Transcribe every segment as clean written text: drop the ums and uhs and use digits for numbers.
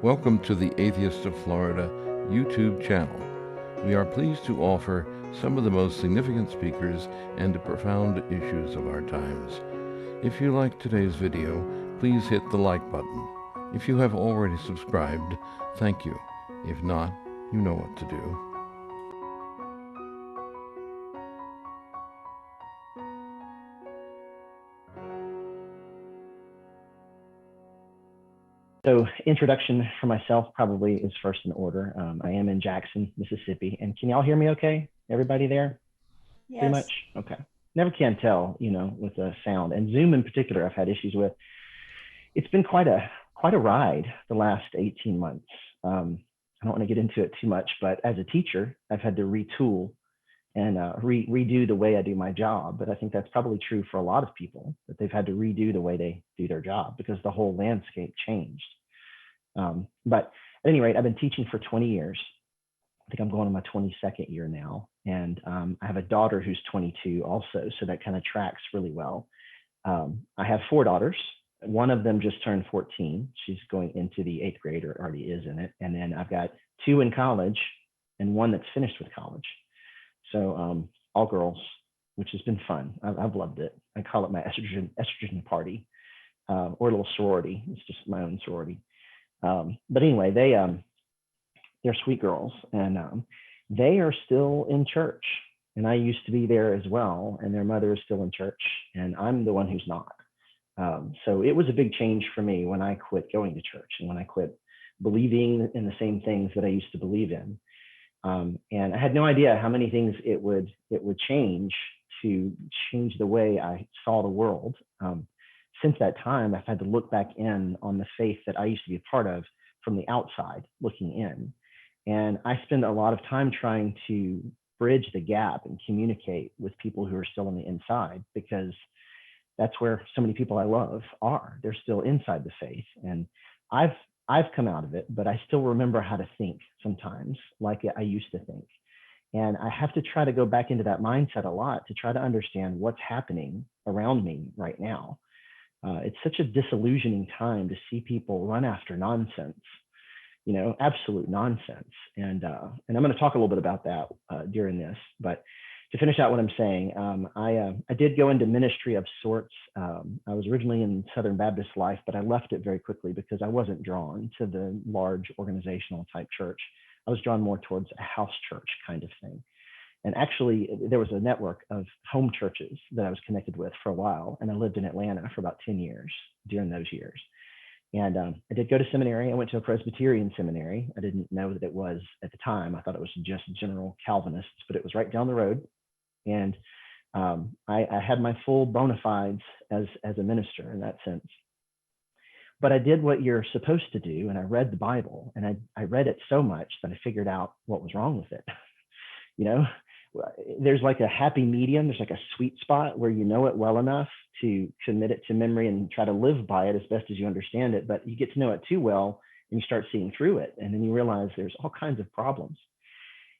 Welcome to the Atheists of Florida YouTube channel. We are pleased to offer some of the most significant speakers and profound issues of our times. If you like today's video, please hit the like button. If you have already subscribed, thank you. If not, you know what to do. So introduction for myself probably is first in order. I am in Jackson, Mississippi. And can y'all hear me okay? Everybody there? Yes. Pretty much? Okay. Never can tell, with the sound. And Zoom in particular, I've had issues with. It's been quite a ride the last 18 months. I don't want to get into it too much, but as a teacher, I've had to retool and redo the way I do my job. But I think that's probably true for a lot of people, that they've had to redo the way they do their job because the whole landscape changed. But at any rate, I've been teaching for 20 years. I think I'm going on my 22nd year now. And I have a daughter who's 22 also, so that kind of tracks really well. I have 4 daughters. One of them just turned 14. She's going into the 8th grade, or already is in it. And then I've got 2 in college and 1 that's finished with college. So all girls, which has been fun. I've loved it. I call it my estrogen party, or a little sorority. It's just my own sorority. But anyway, they're sweet girls, and they are still in church. And I used to be there as well, and their mother is still in church, and I'm the one who's not. So it was a big change for me when I quit going to church and when I quit believing in the same things that I used to believe in. And I had no idea how many things it would change to change the way I saw the world. Since that time, I've had to look back in on the faith that I used to be a part of from the outside looking in. And I spend a lot of time trying to bridge the gap and communicate with people who are still on the inside, because that's where so many people I love are. They're still inside the faith. And I've come out of it, but I still remember how to think sometimes like I used to think. And I have to try to go back into that mindset a lot to try to understand what's happening around me right now. It's such a disillusioning time to see people run after nonsense, absolute nonsense. And I'm going to talk a little bit about that during this. But to finish out what I'm saying, I did go into ministry of sorts. I was originally in Southern Baptist life, but I left it very quickly because I wasn't drawn to the large organizational type church. I was drawn more towards a house church kind of thing. And actually, there was a network of home churches that I was connected with for a while. And I lived in Atlanta for about 10 years during those years. And I did go to seminary. I went to a Presbyterian seminary. I didn't know that it was at the time. I thought it was just general Calvinists, but it was right down the road. And I had my full bona fides as a minister in that sense. But I did what you're supposed to do, and I read the Bible, and I read it so much that I figured out what was wrong with it. There's like a happy medium. There's like a sweet spot where you know it well enough to commit it to memory and try to live by it as best as you understand it. But you get to know it too well, and you start seeing through it, and then you realize there's all kinds of problems.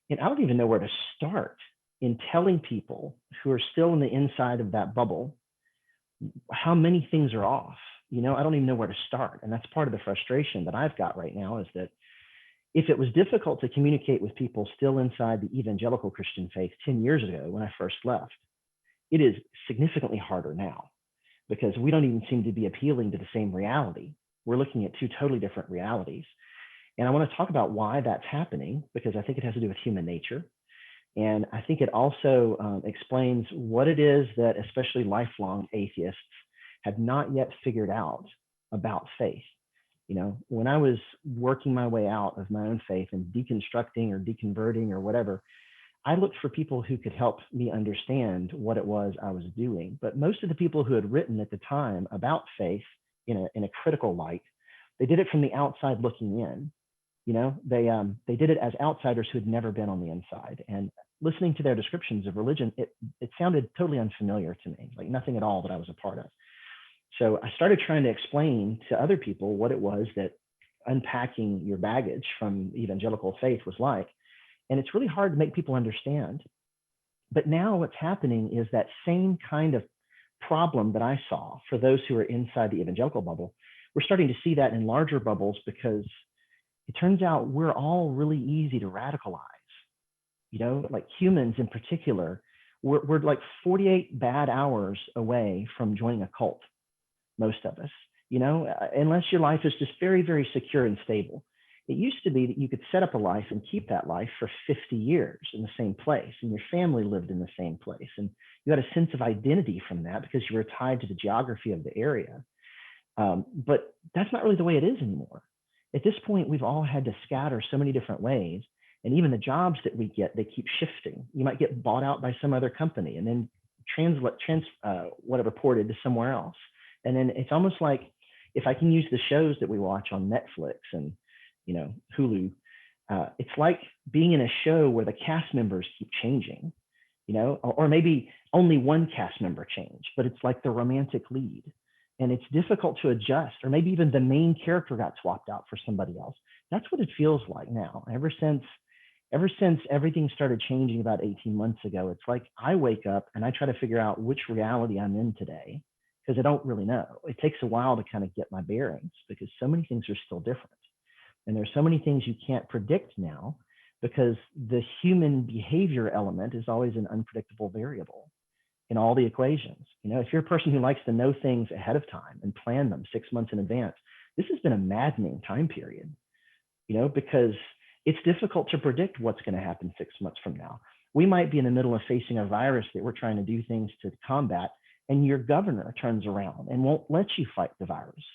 And I don't even know where to start in telling people who are still in the inside of that bubble how many things are off. I don't even know where to start. And that's part of the frustration that I've got right now, is that if it was difficult to communicate with people still inside the evangelical Christian faith 10 years ago when I first left, it is significantly harder now, because we don't even seem to be appealing to the same reality. We're looking at 2 totally different realities. And I want to talk about why that's happening, because I think it has to do with human nature. And I think it also explains what it is that especially lifelong atheists have not yet figured out about faith. When I was working my way out of my own faith and deconstructing or deconverting or whatever, I looked for people who could help me understand what it was I was doing. But most of the people who had written at the time about faith in a critical light, they did it from the outside looking in. They did it as outsiders who had never been on the inside. And listening to their descriptions of religion, it sounded totally unfamiliar to me, like nothing at all that I was a part of. So I started trying to explain to other people what it was that unpacking your baggage from evangelical faith was like. And it's really hard to make people understand. But now what's happening is that same kind of problem that I saw for those who are inside the evangelical bubble, we're starting to see that in larger bubbles, because it turns out we're all really easy to radicalize. Like humans in particular, we're like 48 bad hours away from joining a cult, most of us, unless your life is just very, very secure and stable. It used to be that you could set up a life and keep that life for 50 years in the same place, and your family lived in the same place. And you had a sense of identity from that because you were tied to the geography of the area. But that's not really the way it is anymore. At this point, we've all had to scatter so many different ways. And even the jobs that we get, they keep shifting. You might get bought out by some other company and then ported to somewhere else. And then it's almost like, if I can use the shows that we watch on Netflix and Hulu, it's like being in a show where the cast members keep changing, or maybe only one cast member changed, but it's like the romantic lead. And it's difficult to adjust, or maybe even the main character got swapped out for somebody else. That's what it feels like now. Ever since everything started changing about 18 months ago, it's like I wake up and I try to figure out which reality I'm in today, because I don't really know. It takes a while to kind of get my bearings because so many things are still different. And there's so many things you can't predict now because the human behavior element is always an unpredictable variable in all the equations. If you're a person who likes to know things ahead of time and plan them 6 months in advance, this has been a maddening time period, because it's difficult to predict what's going to happen 6 months from now. We might be in the middle of facing a virus that we're trying to do things to combat, and your governor turns around and won't let you fight the virus.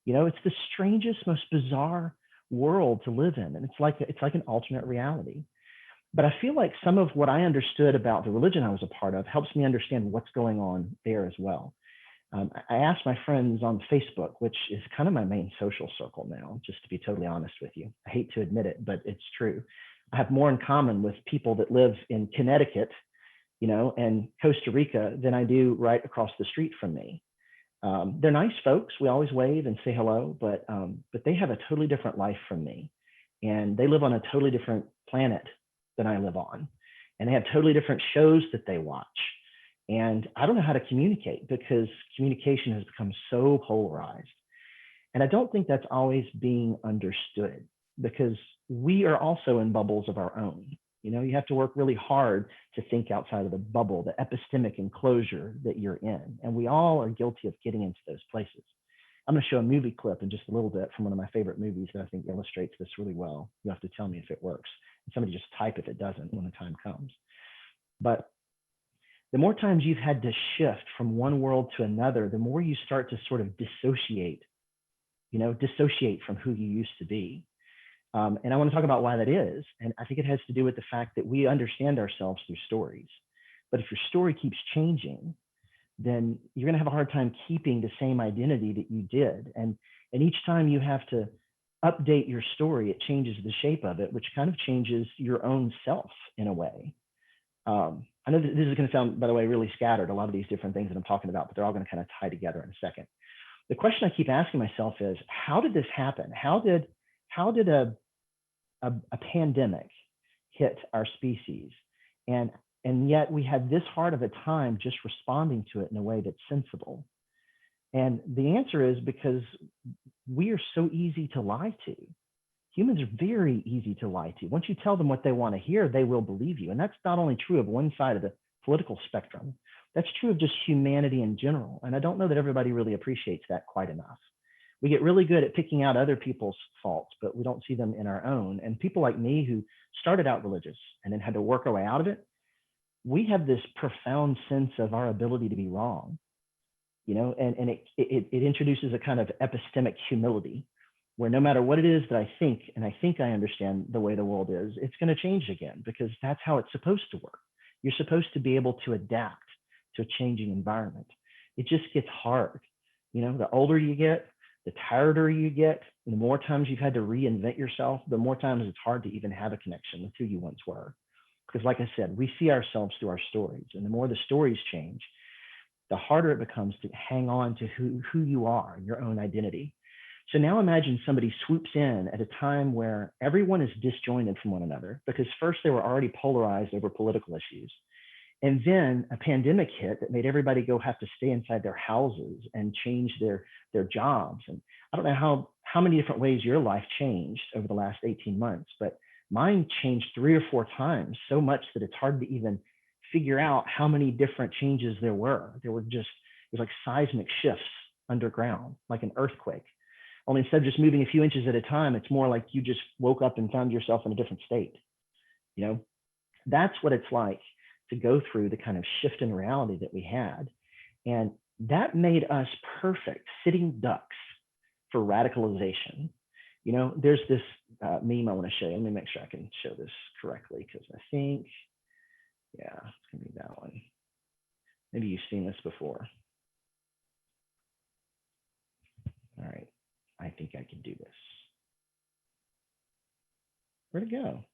It's the strangest, most bizarre world to live in. And it's like an alternate reality. But I feel like some of what I understood about the religion I was a part of helps me understand what's going on there as well. I asked my friends on Facebook, which is kind of my main social circle now, just to be totally honest with you. I hate to admit it, but it's true. I have more in common with people that live in Connecticut, and Costa Rica than I do right across the street from me. They're nice folks. We always wave and say hello, but they have a totally different life from me. And they live on a totally different planet than I live on. And they have totally different shows that they watch. And I don't know how to communicate because communication has become so polarized. And I don't think that's always being understood because we are also in bubbles of our own. You have to work really hard to think outside of the bubble, the epistemic enclosure that you're in. And we all are guilty of getting into those places. I'm going to show a movie clip in just a little bit from one of my favorite movies that I think illustrates this really well. You have to tell me if it works. And somebody just type if it doesn't when the time comes. But the more times you've had to shift from one world to another, the more you start to sort of dissociate from who you used to be. And I want to talk about why that is. And I think it has to do with the fact that we understand ourselves through stories. But if your story keeps changing, then you're going to have a hard time keeping the same identity that you did. And each time you have to update your story, it changes the shape of it, which kind of changes your own self in a way. I know that this is going to sound, by the way, really scattered, a lot of these different things that I'm talking about, but they're all going to kind of tie together in a second. The question I keep asking myself is, how did this happen? How did a pandemic hit our species? And yet we had this hard of a time just responding to it in a way that's sensible. And the answer is because we are so easy to lie to. Humans are very easy to lie to. Once you tell them what they want to hear, they will believe you. And that's not only true of one side of the political spectrum, that's true of just humanity in general. And I don't know that everybody really appreciates that quite enough. We get really good at picking out other people's faults, but we don't see them in our own. And people like me who started out religious and then had to work our way out of it, we have this profound sense of our ability to be wrong, and it introduces a kind of epistemic humility where no matter what it is that I think, and I think I understand the way the world is, it's going to change again because that's how it's supposed to work. You're supposed to be able to adapt to a changing environment. It just gets hard. The older you get, the tireder you get, the more times you've had to reinvent yourself, the more times it's hard to even have a connection with who you once were. Because like I said, we see ourselves through our stories. And the more the stories change, the harder it becomes to hang on to who you are, your own identity. So now imagine somebody swoops in at a time where everyone is disjointed from one another because first they were already polarized over political issues. And then a pandemic hit that made everybody go have to stay inside their houses and change their jobs. And I don't know how many different ways your life changed over the last 18 months, but mine changed 3 or 4 times, so much that it's hard to even figure out how many different changes there were. There were just, it was like seismic shifts underground, like an earthquake. Only instead of just moving a few inches at a time, it's more like you just woke up and found yourself in a different state. You know, that's what it's like to go through the kind of shift in reality that we had. And that made us perfect sitting ducks for radicalization. You know, there's this meme I want to show you. Let me make sure I can show this correctly, because I think, yeah, it's going to be that one. Maybe you've seen this before. All right, I think I can do this. Where'd it go?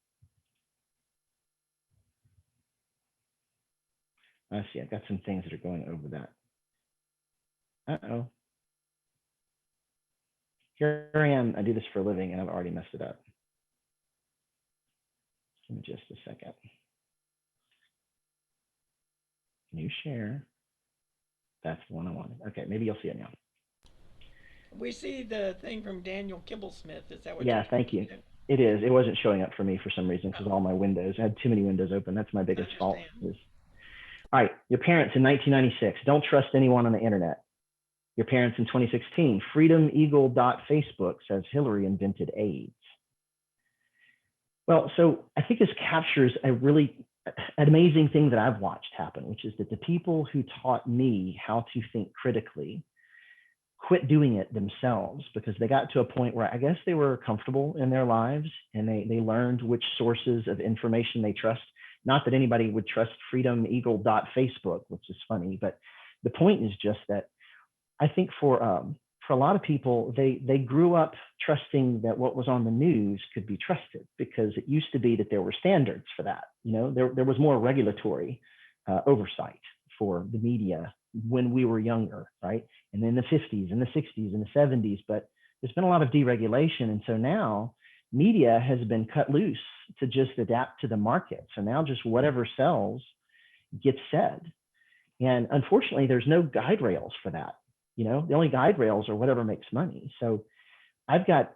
I see, I've got some things that are going over that. Uh-oh. Here I am, I do this for a living and I've already messed it up. Give me just a second. New share. That's the one I wanted. Okay, maybe you'll see it now. We see the thing from Daniel Kibblesmith. Is that what? Yeah, thank you. It is. It wasn't showing up for me for some reason because all my windows. I had too many windows open. That's my biggest fault. All right, your parents in 1996. Don't trust anyone on the internet. Your parents in 2016. FreedomEagle.Facebook says Hillary invented AIDS. Well, so I think this captures a really an amazing thing that I've watched happen, which is that the people who taught me how to think critically quit doing it themselves because they got to a point where I guess they were comfortable in their lives and they learned which sources of information they trust. Not that anybody would trust FreedomEagle.Facebook, which is funny, but the point is just that I think for a lot of people, they grew up trusting that what was on the news could be trusted because it used to be that there were standards for that. You know, there was more regulatory oversight for the media when we were younger, right? And in the 50s and the 60s and the 70s, but there's been a lot of deregulation. And so now media has been cut loose to just adapt to the market. So now just whatever sells gets said. And unfortunately, there's no guide rails for that. You know, the only guide rails are whatever makes money. So I've got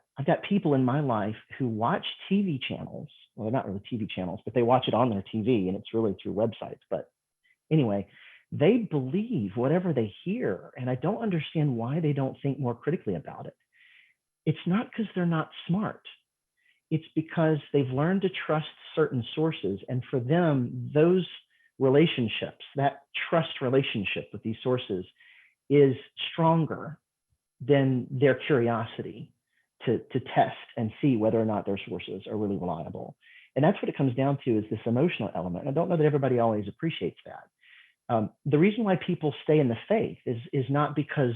people in my life who watch TV channels. Well, they're not really TV channels, but they watch it on their TV and it's really through websites. But anyway, they believe whatever they hear. And I don't understand why they don't think more critically about it. It's not because they're not smart. It's because they've learned to trust certain sources. And for them, those relationships, that trust relationship with these sources is stronger than their curiosity to test and see whether or not their sources are really reliable. And that's what it comes down to, is this emotional element. And I don't know that everybody always appreciates that. The reason why people stay in the faith is not because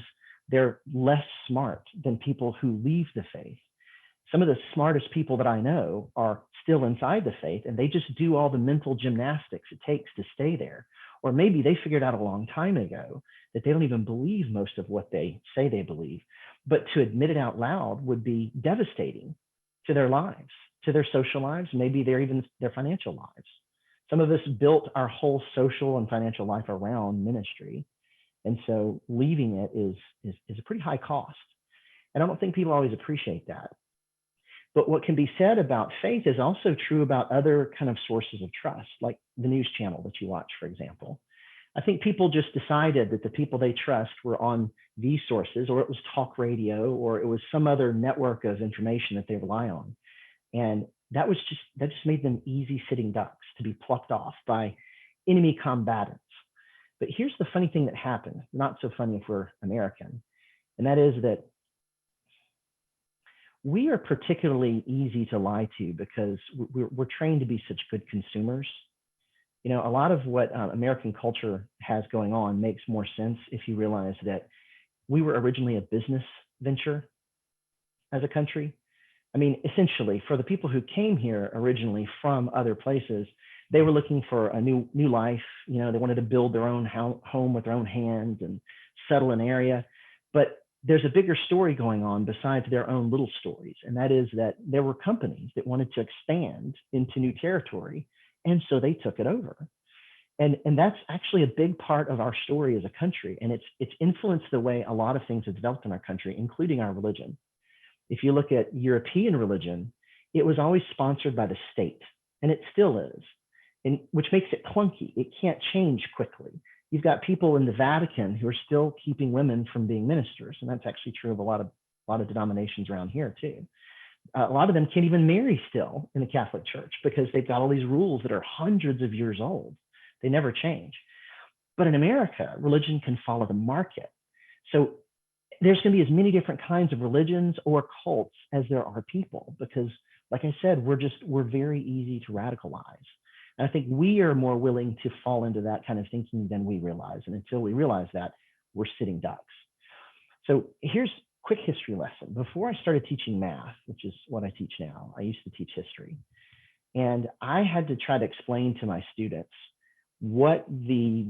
they're less smart than people who leave the faith. Some of the smartest people that I know are still inside the faith, and they just do all the mental gymnastics it takes to stay there. Or maybe they figured out a long time ago that they don't even believe most of what they say they believe. But to admit it out loud would be devastating to their lives, to their social lives, maybe even their financial lives. Some of us built our whole social and financial life around ministry. And so leaving it is a pretty high cost. And I don't think people always appreciate that. But what can be said about faith is also true about other kind of sources of trust, like the news channel that you watch, for example. I think people just decided that the people they trust were on these sources, or it was talk radio, or it was some other network of information that they rely on. And that just made them easy sitting ducks to be plucked off by enemy combatants. But here's the funny thing that happened, not so funny if we're American, and that is that we are particularly easy to lie to because we're trained to be such good consumers. You know, a lot of what American culture has going on makes more sense if you realize that we were originally a business venture as a country. I mean, essentially, for the people who came here originally from other places, they were looking for a new life. You know, they wanted to build their own home with their own hands and settle an area. But there's a bigger story going on besides their own little stories. And that is that there were companies that wanted to expand into new territory. And so they took it over. And that's actually a big part of our story as a country. And it's influenced the way a lot of things have developed in our country, including our religion. If you look at European religion, it was always sponsored by the state, and it still is, and which makes it clunky. It can't change quickly. You've got people in the Vatican who are still keeping women from being ministers, and that's actually true of a lot of denominations around here too. A lot of them can't even marry still in the Catholic Church because they've got all these rules that are hundreds of years old. They never change. But in America, religion can follow the market. So there's going to be as many different kinds of religions or cults as there are people, because like I said, we're very easy to radicalize. And I think we are more willing to fall into that kind of thinking than we realize. And until we realize that, we're sitting ducks. So here's a quick history lesson. Before I started teaching math, which is what I teach now, I used to teach history. And I had to try to explain to my students what the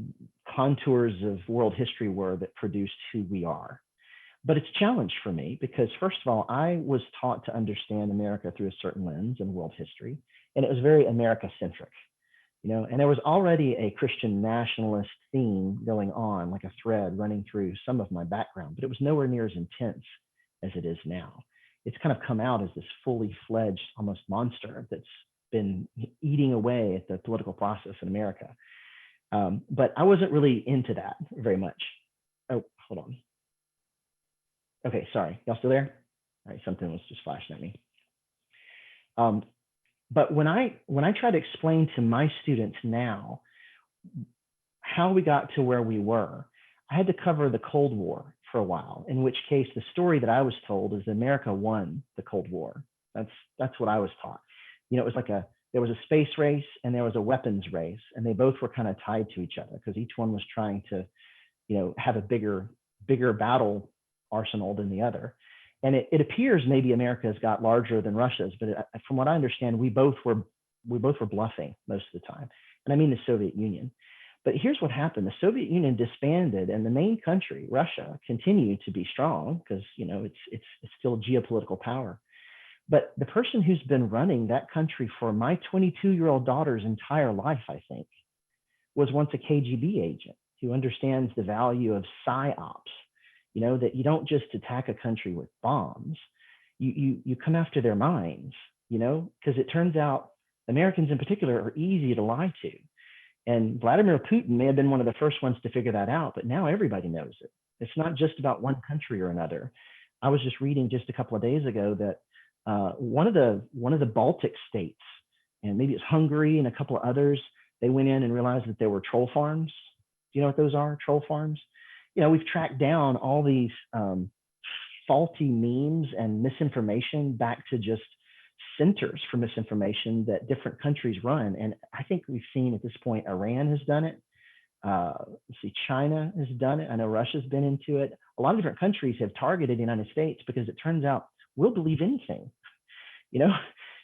contours of world history were that produced who we are. But it's a challenge for me because, first of all, I was taught to understand America through a certain lens in world history, and it was very America-centric, and there was already a Christian nationalist theme going on, like a thread running through some of my background, but it was nowhere near as intense as it is now. It's kind of come out as this fully fledged, almost monster that's been eating away at the political process in America. But I wasn't really into that very much. Oh, hold on. Okay, sorry, y'all still there? All right, something was just flashing at me. But when I try to explain to my students now how we got to where we were, I had to cover the Cold War for a while, in which case the story that I was told is that America won the Cold War. That's what I was taught. It was like there was a space race and there was a weapons race, and they both were kind of tied to each other because each one was trying to, have a bigger battle arsenal than the other. And it appears maybe America has got larger than Russia's, but from what I understand, we both were bluffing most of the time. And I mean the Soviet Union. But here's what happened. The Soviet Union disbanded, and the main country, Russia, continued to be strong because, it's still geopolitical power. But the person who's been running that country for my 22-year-old daughter's entire life, I think, was once a KGB agent who understands the value of psyops. That you don't just attack a country with bombs, you come after their minds, because it turns out Americans in particular are easy to lie to. And Vladimir Putin may have been one of the first ones to figure that out, but now everybody knows it. It's not just about one country or another. I was just reading just a couple of days ago that one of the Baltic states, and maybe it's Hungary and a couple of others, they went in and realized that there were troll farms. Do you know what those are, troll farms? We've tracked down all these faulty memes and misinformation back to just centers for misinformation that different countries run. And I think we've seen at this point, Iran has done it. Let's see, China has done it. I know Russia's been into it. A lot of different countries have targeted the United States because it turns out we'll believe anything.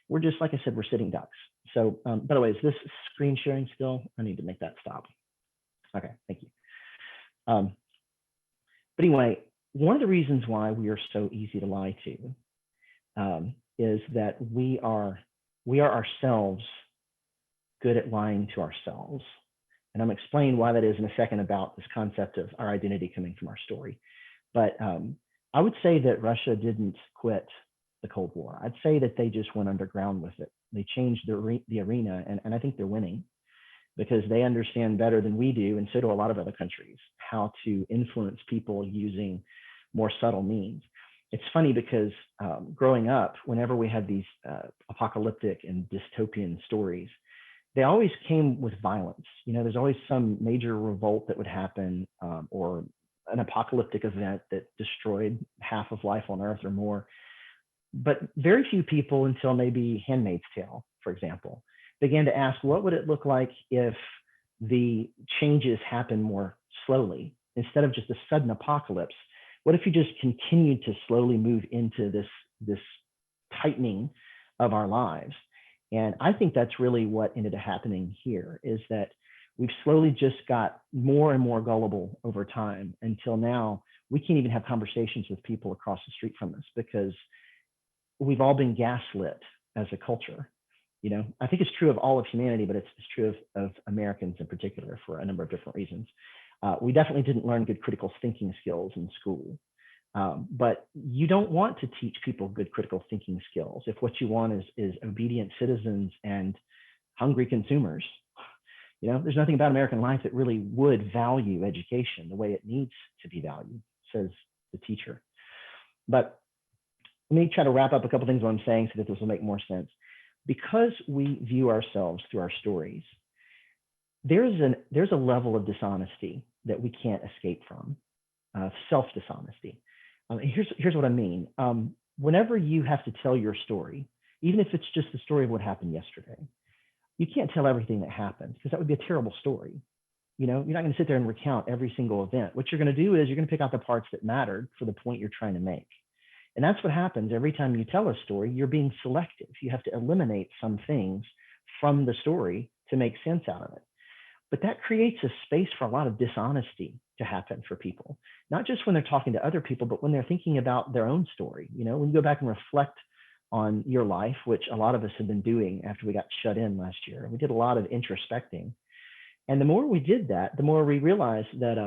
We're just, like I said, we're sitting ducks. So, by the way, is this screen sharing still? I need to make that stop. Okay, thank you. But anyway, one of the reasons why we are so easy to lie to is that we are ourselves good at lying to ourselves. And I'm going to explain why that is in a second about this concept of our identity coming from our story. But I would say that Russia didn't quit the Cold War. I'd say that they just went underground with it. They changed the arena, and I think they're winning, because they understand better than we do, and so do a lot of other countries, how to influence people using more subtle means. It's funny because growing up, whenever we had these apocalyptic and dystopian stories, they always came with violence. There's always some major revolt that would happen, or an apocalyptic event that destroyed half of life on Earth or more. But very few people, until maybe Handmaid's Tale, for example, began to ask, what would it look like if the changes happen more slowly? Instead of just a sudden apocalypse, what if you just continued to slowly move into this tightening of our lives? And I think that's really what ended up happening here, is that we've slowly just got more and more gullible over time, until now we can't even have conversations with people across the street from us because we've all been gaslit as a culture. I think it's true of all of humanity, but it's true of Americans in particular for a number of different reasons. We definitely didn't learn good critical thinking skills in school. But you don't want to teach people good critical thinking skills if what you want is obedient citizens and hungry consumers. There's nothing about American life that really would value education the way it needs to be valued, says the teacher. But let me try to wrap up a couple things what I'm saying so that this will make more sense. Because we view ourselves through our stories, there's a level of dishonesty that we can't escape from, self-dishonesty. Here's what I mean. Whenever you have to tell your story, even if it's just the story of what happened yesterday, you can't tell everything that happened because that would be a terrible story. You're not going to sit there and recount every single event. What you're going to do is you're going to pick out the parts that mattered for the point you're trying to make. And that's what happens every time you tell a story. You're being selective. You have to eliminate some things from the story to make sense out of it. But that creates a space for a lot of dishonesty to happen for people, not just when they're talking to other people, but when they're thinking about their own story. When you go back and reflect on your life, which a lot of us have been doing after we got shut in last year, we did a lot of introspecting. And the more we did that, the more we realized that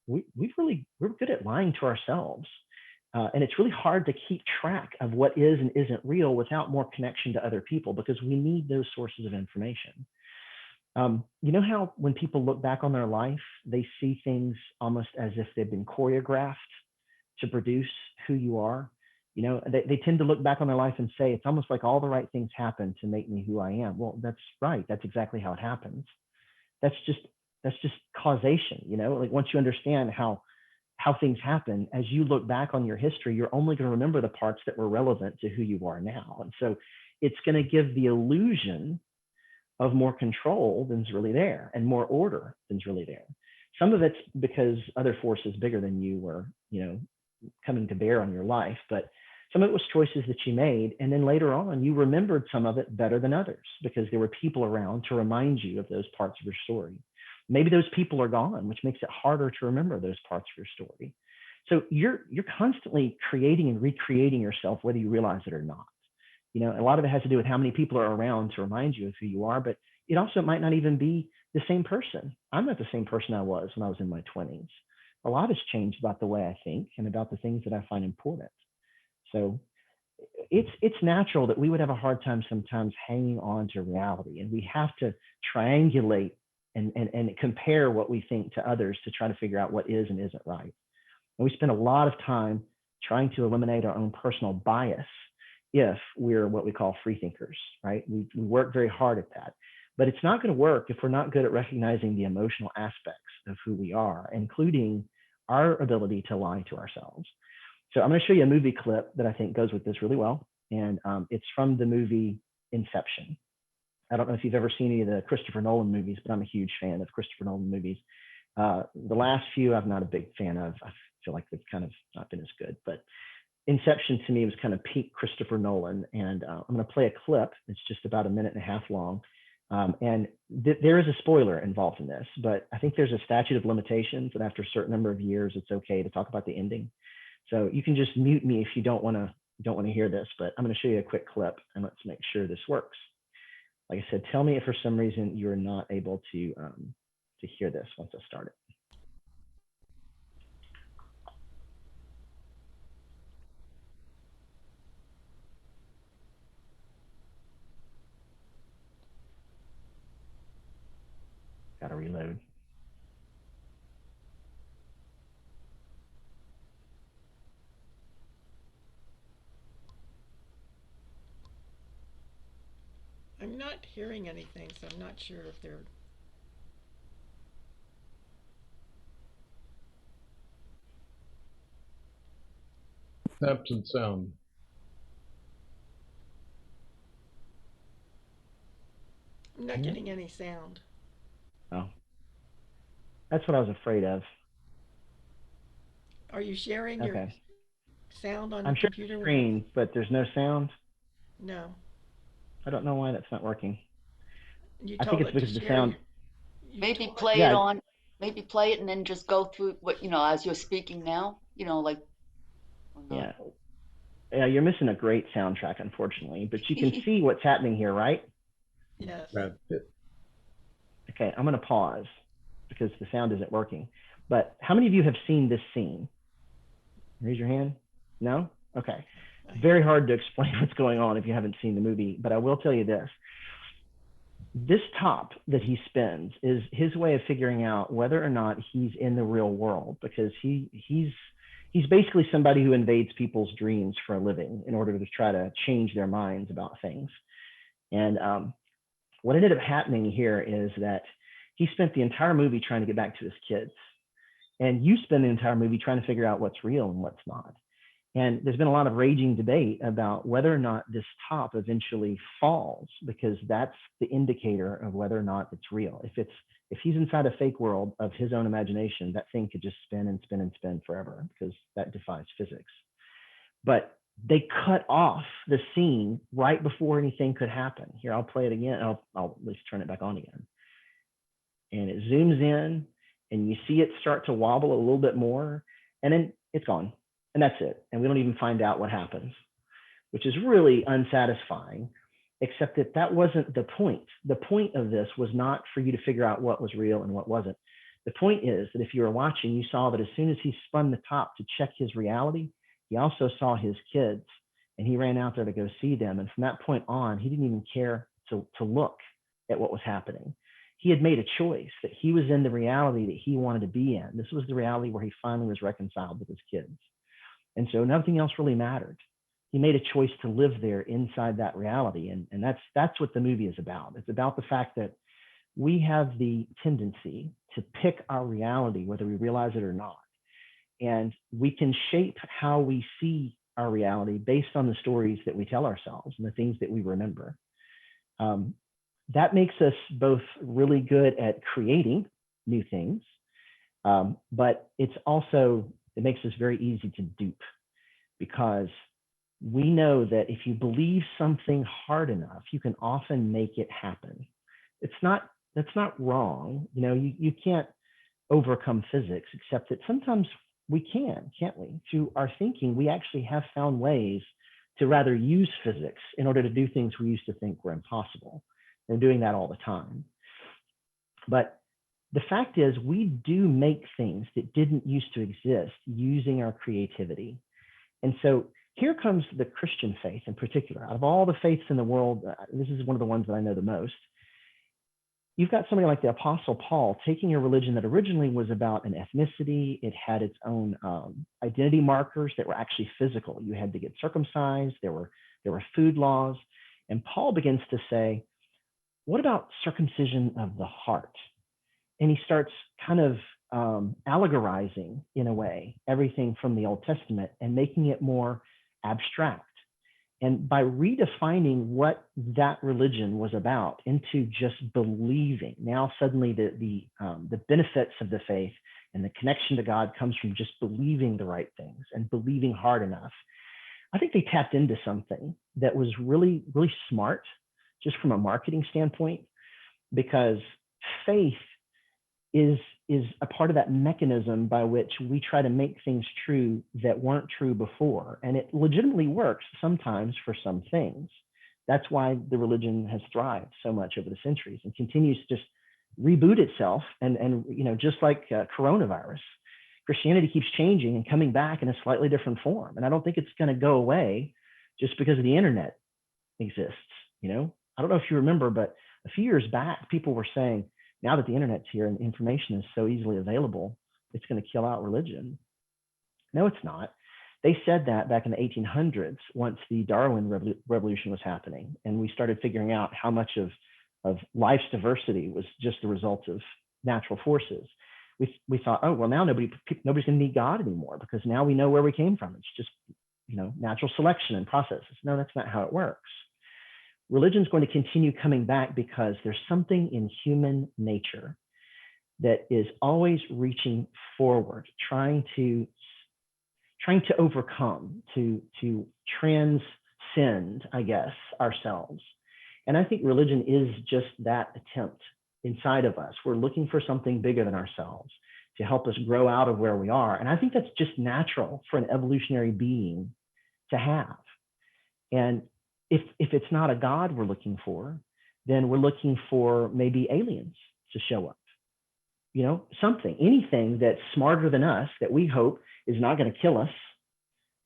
we're good at lying to ourselves. And it's really hard to keep track of what is and isn't real without more connection to other people, because we need those sources of information. You know how when people look back on their life, they see things almost as if they've been choreographed to produce who you are? They tend to look back on their life and say, it's almost like all the right things happen to make me who I am. Well, that's right. That's exactly how it happens. That's just causation. Like once you understand how things happen, as you look back on your history, you're only going to remember the parts that were relevant to who you are now. And so it's going to give the illusion of more control than's really there and more order than's really there. Some of it's because other forces bigger than you were, coming to bear on your life, but some of it was choices that you made. And then later on, you remembered some of it better than others because there were people around to remind you of those parts of your story. Maybe those people are gone, which makes it harder to remember those parts of your story. So you're constantly creating and recreating yourself, whether you realize it or not. A lot of it has to do with how many people are around to remind you of who you are, but it also might not even be the same person. I'm not the same person I was when I was in my 20s. A lot has changed about the way I think and about the things that I find important. So it's natural that we would have a hard time sometimes hanging on to reality, and we have to triangulate and compare what we think to others to try to figure out what is and isn't right. And we spend a lot of time trying to eliminate our own personal bias if we're what we call free thinkers, right? We work very hard at that. But it's not going to work if we're not good at recognizing the emotional aspects of who we are, including our ability to lie to ourselves. So I'm going to show you a movie clip that I think goes with this really well. And it's from the movie Inception. I don't know if you've ever seen any of the Christopher Nolan movies, but I'm a huge fan of Christopher Nolan movies. The last few I'm not a big fan of. I feel like they've kind of not been as good. But Inception to me was kind of peak Christopher Nolan. And I'm going to play a clip. It's just about a minute and a half long. And there is a spoiler involved in this, but I think there's a statute of limitations that after a certain number of years, it's okay to talk about the ending. So you can just mute me if you don't want to hear this, but I'm going to show you a quick clip and let's make sure this works. Like I said, tell me if for some reason you're not able to hear this once I start it. Got to reload. I'm not hearing anything, so I'm not sure if they're... Absent sound. I'm not getting any sound. Oh, that's what I was afraid of. Are you sharing your Okay. sound on I'm your sharing computer? the screen, but there's no sound. No. I don't know why that's not working. You I think told it's it to because the share sound. Maybe told play it Yeah, on, maybe play it and then just go through what, as you're speaking now, like, or not. yeah, you're missing a great soundtrack, unfortunately, but you can see what's happening here, right? Yes. Okay, I'm going to pause because the sound isn't working. But how many of you have seen this scene? Raise your hand. No? Okay. Very hard to explain what's going on if you haven't seen the movie, but I will tell you this. This top that he spends is his way of figuring out whether or not he's in the real world, because he's basically somebody who invades people's dreams for a living in order to try to change their minds about things. And what ended up happening here is that he spent the entire movie trying to get back to his kids. And you spend the entire movie trying to figure out what's real and what's not. And there's been a lot of raging debate about whether or not this top eventually falls, because that's the indicator of whether or not it's real. If he's inside a fake world of his own imagination, that thing could just spin and spin and spin forever, because that defies physics. But they cut off the scene right before anything could happen. Here, I'll play it again. I'll at least turn it back on again. And it zooms in, and you see it start to wobble a little bit more, and then it's gone. And that's it. And we don't even find out what happens, which is really unsatisfying, except that that wasn't the point. The point of this was not for you to figure out what was real and what wasn't. The point is that if you were watching, you saw that as soon as he spun the top to check his reality, he also saw his kids, and he ran out there to go see them. And from that point on, he didn't even care to look at what was happening. He had made a choice that he was in the reality that he wanted to be in. This was the reality where he finally was reconciled with his kids. And so nothing else really mattered. He made a choice to live there inside that reality. And that's what the movie is about. It's about the fact that we have the tendency to pick our reality, whether we realize it or not. And we can shape how we see our reality based on the stories that we tell ourselves and the things that we remember. That makes us both really good at creating new things, but it makes us very easy to dupe, because we know that if you believe something hard enough, you can often make it happen. That's not wrong. You can't overcome physics, except that sometimes we can, can't we? Through our thinking, we actually have found ways to rather use physics in order to do things we used to think were impossible. We're doing that all the time. But the fact is, we do make things that didn't used to exist using our creativity. And so here comes the Christian faith in particular. Out of all the faiths in the world, this is one of the ones that I know the most. You've got somebody like the Apostle Paul taking a religion that originally was about an ethnicity. It had its own identity markers that were actually physical. You had to get circumcised. There were food laws. And Paul begins to say, what about circumcision of the heart? And he starts kind of allegorizing, in a way, everything from the Old Testament and making it more abstract. And by redefining what that religion was about into just believing, now suddenly the benefits of the faith and the connection to God comes from just believing the right things and believing hard enough. I think they tapped into something that was really, really smart, just from a marketing standpoint, because faith is a part of that mechanism by which we try to make things true that weren't true before. And it legitimately works sometimes for some things. That's why the religion has thrived so much over the centuries and continues to just reboot itself. And just like coronavirus, Christianity keeps changing and coming back in a slightly different form. And I don't think it's going to go away just because the internet exists. I don't know if you remember, but a few years back, people were saying, now that the internet's here and information is so easily available, it's going to kill out religion. No, it's not. They said that back in the 1800s, once the Darwin revolution was happening, and we started figuring out how much of life's diversity was just the result of natural forces. We thought, oh, well, now nobody's going to need God anymore, because now we know where we came from. It's just, natural selection and processes. No, that's not how it works. Religion is going to continue coming back because there's something in human nature that is always reaching forward, trying to overcome, to transcend, I guess, ourselves. And I think religion is just that attempt inside of us. We're looking for something bigger than ourselves to help us grow out of where we are. And I think that's just natural for an evolutionary being to have. And if it's not a God we're looking for, then we're looking for maybe aliens to show up. Anything that's smarter than us that we hope is not going to kill us,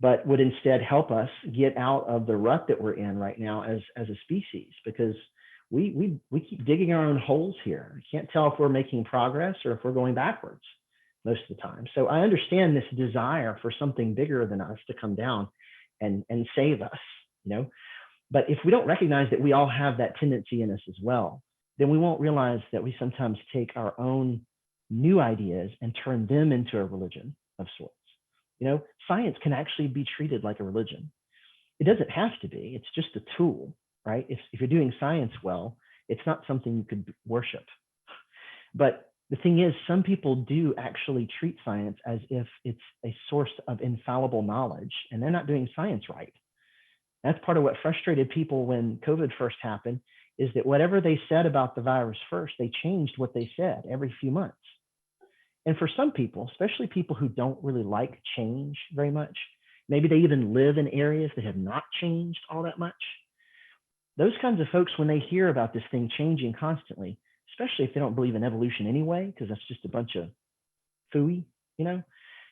but would instead help us get out of the rut that we're in right now as a species, because we keep digging our own holes here. I can't tell if we're making progress or if we're going backwards most of the time. So I understand this desire for something bigger than us to come down and save us, you know. But if we don't recognize that we all have that tendency in us as well, then we won't realize that we sometimes take our own new ideas and turn them into a religion of sorts. You know, science can actually be treated like a religion. It doesn't have to be. It's just a tool, right? If you're doing science well, it's not something you could worship. But the thing is, some people do actually treat science as if it's a source of infallible knowledge, and they're not doing science right. That's part of what frustrated people when COVID first happened, is that whatever they said about the virus first, they changed what they said every few months. And for some people, especially people who don't really like change very much, maybe they even live in areas that have not changed all that much. Those kinds of folks, when they hear about this thing changing constantly, especially if they don't believe in evolution anyway, because that's just a bunch of phooey, you know,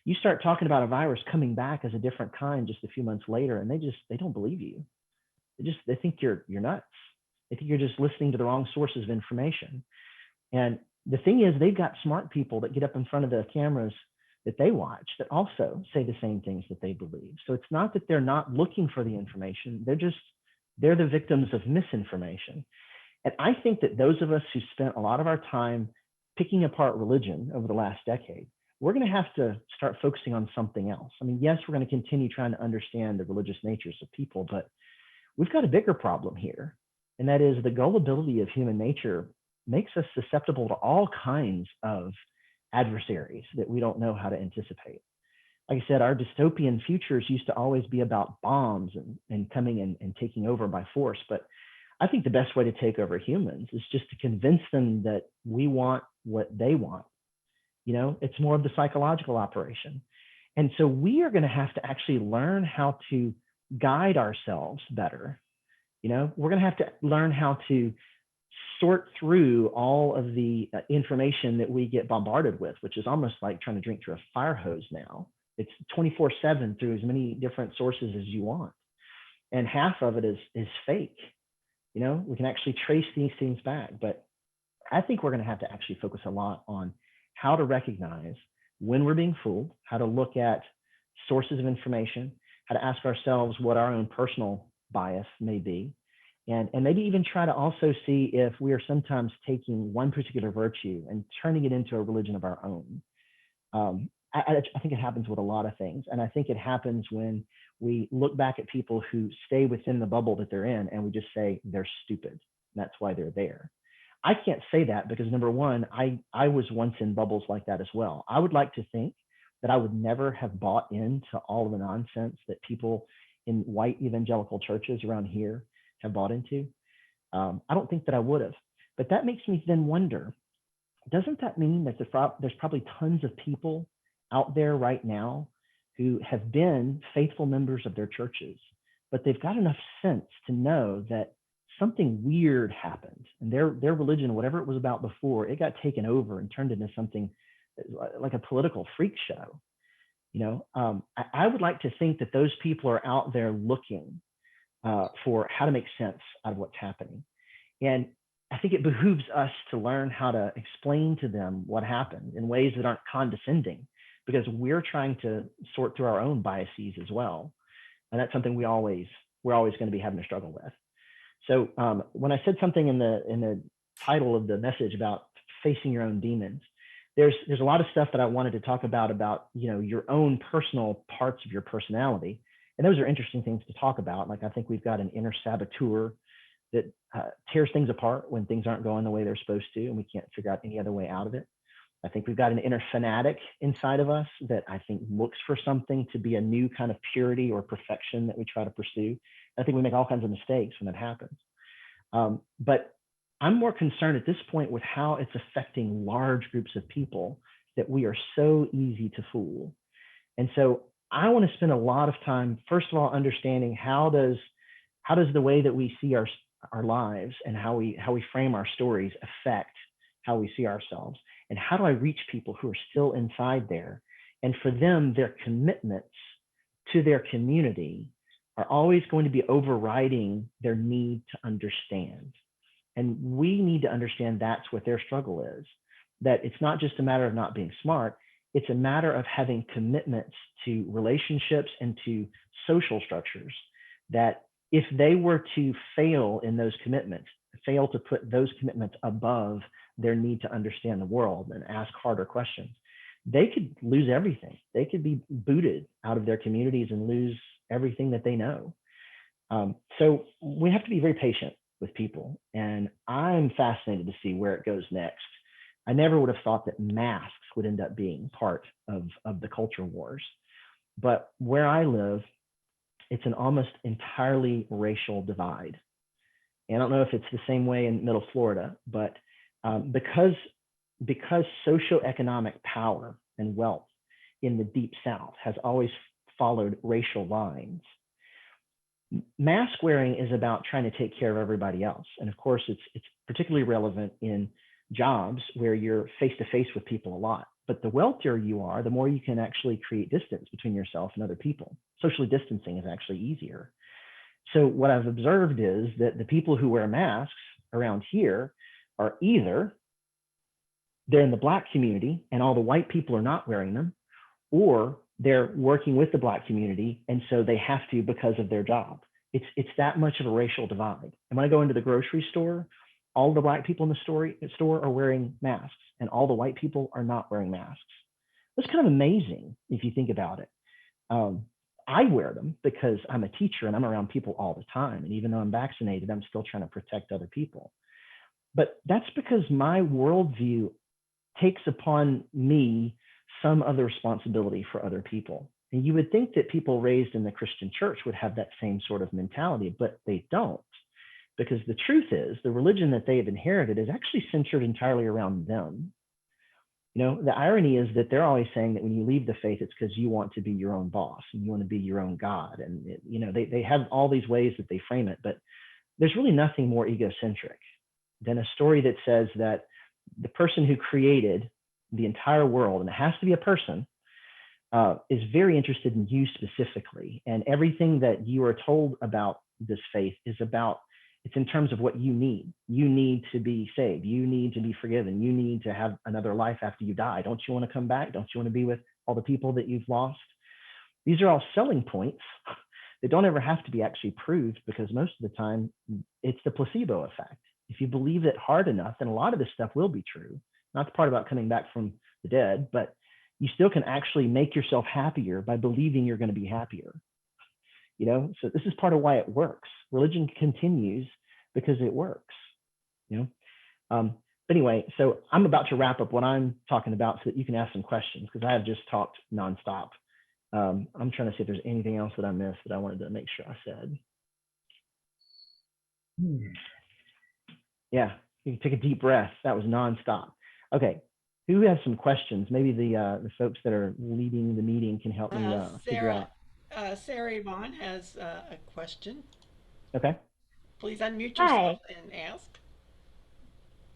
you start talking about a virus coming back as a different kind just a few months later, and they don't believe you. They think you're nuts. They think you're just listening to the wrong sources of information. And the thing is, they've got smart people that get up in front of the cameras that they watch that also say the same things that they believe. So it's not that they're not looking for the information. They're the victims of misinformation. And I think that those of us who spent a lot of our time picking apart religion over the last decade, we're going to have to start focusing on something else. I mean, yes, we're going to continue trying to understand the religious natures of people, but we've got a bigger problem here. And that is the gullibility of human nature makes us susceptible to all kinds of adversaries that we don't know how to anticipate. Like I said, our dystopian futures used to always be about bombs and coming and taking over by force. But I think the best way to take over humans is just to convince them that we want what they want. You know, it's more of the psychological operation. And so we are going to have to actually learn how to guide ourselves better. You know, we're going to have to learn how to sort through all of the information that we get bombarded with, which is almost like trying to drink through a fire hose now. It's 24/7 through as many different sources as you want. And half of it is fake. You know, we can actually trace these things back. But I think we're going to have to actually focus a lot on how to recognize when we're being fooled, how to look at sources of information, how to ask ourselves what our own personal bias may be, and maybe even try to also see if we are sometimes taking one particular virtue and turning it into a religion of our own. I think it happens with a lot of things. And I think it happens when we look back at people who stay within the bubble that they're in and we just say they're stupid. And that's why they're there. I can't say that because, number one, I was once in bubbles like that as well. I would like to think that I would never have bought into all of the nonsense that people in white evangelical churches around here have bought into. I don't think that I would have. But that makes me then wonder, doesn't that mean that there's probably tons of people out there right now who have been faithful members of their churches, but they've got enough sense to know that something weird happened and their religion, whatever it was about before, it got taken over and turned into something like a political freak show. You know, I would like to think that those people are out there looking for how to make sense out of what's happening. And I think it behooves us to learn how to explain to them what happened in ways that aren't condescending, because we're trying to sort through our own biases as well. And that's something we're always going to be having to struggle with. So when I said something in the title of the message about facing your own demons, there's a lot of stuff that I wanted to talk about, you know, your own personal parts of your personality. And those are interesting things to talk about. Like, I think we've got an inner saboteur that tears things apart when things aren't going the way they're supposed to, and we can't figure out any other way out of it. I think we've got an inner fanatic inside of us that I think looks for something to be a new kind of purity or perfection that we try to pursue. I think we make all kinds of mistakes when that happens. But I'm more concerned at this point with how it's affecting large groups of people that we are so easy to fool. And so I want to spend a lot of time, first of all, understanding how does the way that we see our lives and how we frame our stories affect how we see ourselves, and how do I reach people who are still inside there, and for them, their commitments to their community are always going to be overriding their need to understand. And we need to understand that's what their struggle is, that it's not just a matter of not being smart, it's a matter of having commitments to relationships and to social structures that if they were to fail in those commitments, fail to put those commitments above their need to understand the world and ask harder questions, they could lose everything. They could be booted out of their communities and lose everything that they know. So we have to be very patient with people. And I'm fascinated to see where it goes next. I never would have thought that masks would end up being part of the culture wars. But where I live, it's an almost entirely racial divide. And I don't know if it's the same way in Middle Florida, but because socioeconomic power and wealth in the Deep South has always followed racial lines, mask wearing is about trying to take care of everybody else. And of course, it's particularly relevant in jobs where you're face to face with people a lot. But the wealthier you are, the more you can actually create distance between yourself and other people. Socially distancing is actually easier. So what I've observed is that the people who wear masks around here are either they're in the Black community and all the white people are not wearing them, or they're working with the Black community and so they have to because of their job. It's that much of a racial divide. And when I go into the grocery store, all the Black people in the store are wearing masks and all the white people are not wearing masks. It's kind of amazing if you think about it. I wear them because I'm a teacher and I'm around people all the time. And even though I'm vaccinated, I'm still trying to protect other people. But that's because my worldview takes upon me some other responsibility for other people. And you would think that people raised in the Christian church would have that same sort of mentality, but they don't. Because the truth is, the religion that they have inherited is actually centered entirely around them. You know, the irony is that they're always saying that when you leave the faith, it's because you want to be your own boss and you want to be your own God. And, they have all these ways that they frame it, but there's really nothing more egocentric than a story that says that the person who created the entire world, and it has to be a person, is very interested in you specifically. And everything that you are told about this faith is about, it's in terms of what you need. You need to be saved. You need to be forgiven. You need to have another life after you die. Don't you want to come back? Don't you want to be with all the people that you've lost? These are all selling points. They don't ever have to be actually proved because most of the time it's the placebo effect. If you believe it hard enough, then a lot of this stuff will be true. Not the part about coming back from the dead, but you still can actually make yourself happier by believing you're going to be happier. So this is part of why it works. Religion continues because it works. But anyway, so I'm about to wrap up what I'm talking about so that you can ask some questions because I have just talked nonstop. I'm trying to see if there's anything else that I missed that I wanted to make sure I said. Yeah, you can take a deep breath. That was nonstop. Okay, who has some questions? Maybe the folks that are leading the meeting can help me figure out. Sarah Yvonne has a question. Okay. Please unmute Hi. yourself and ask.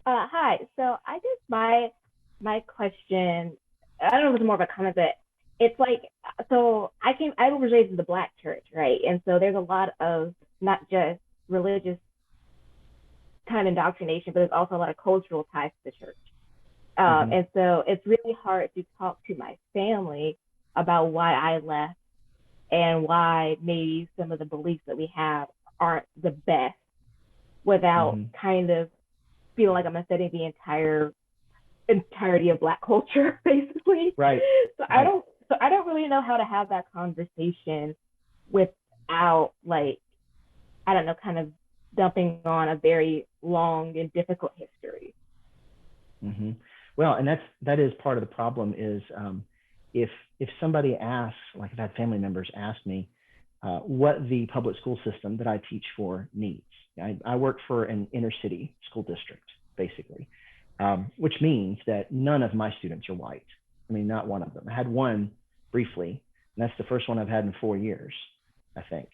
Hi. So I guess my question, I don't know if it's more of a comment, but it's like, so I was raised in the Black church, right? And so there's a lot of not just religious kind of indoctrination, but there's also a lot of cultural ties to the church. And so it's really hard to talk to my family about why I left and why maybe some of the beliefs that we have aren't the best without kind of feeling like I'm upsetting the entirety of Black culture, basically. Right. So I don't really know how to have that conversation without, like, I don't know, kind of dumping on a very long and difficult history. Well, and that is part of the problem is if somebody asks, like I've had family members ask me what the public school system that I teach for needs. I work for an inner city school district, basically, which means that none of my students are white. I mean, not one of them. I had one briefly, and that's the first one I've had in 4 years, I think.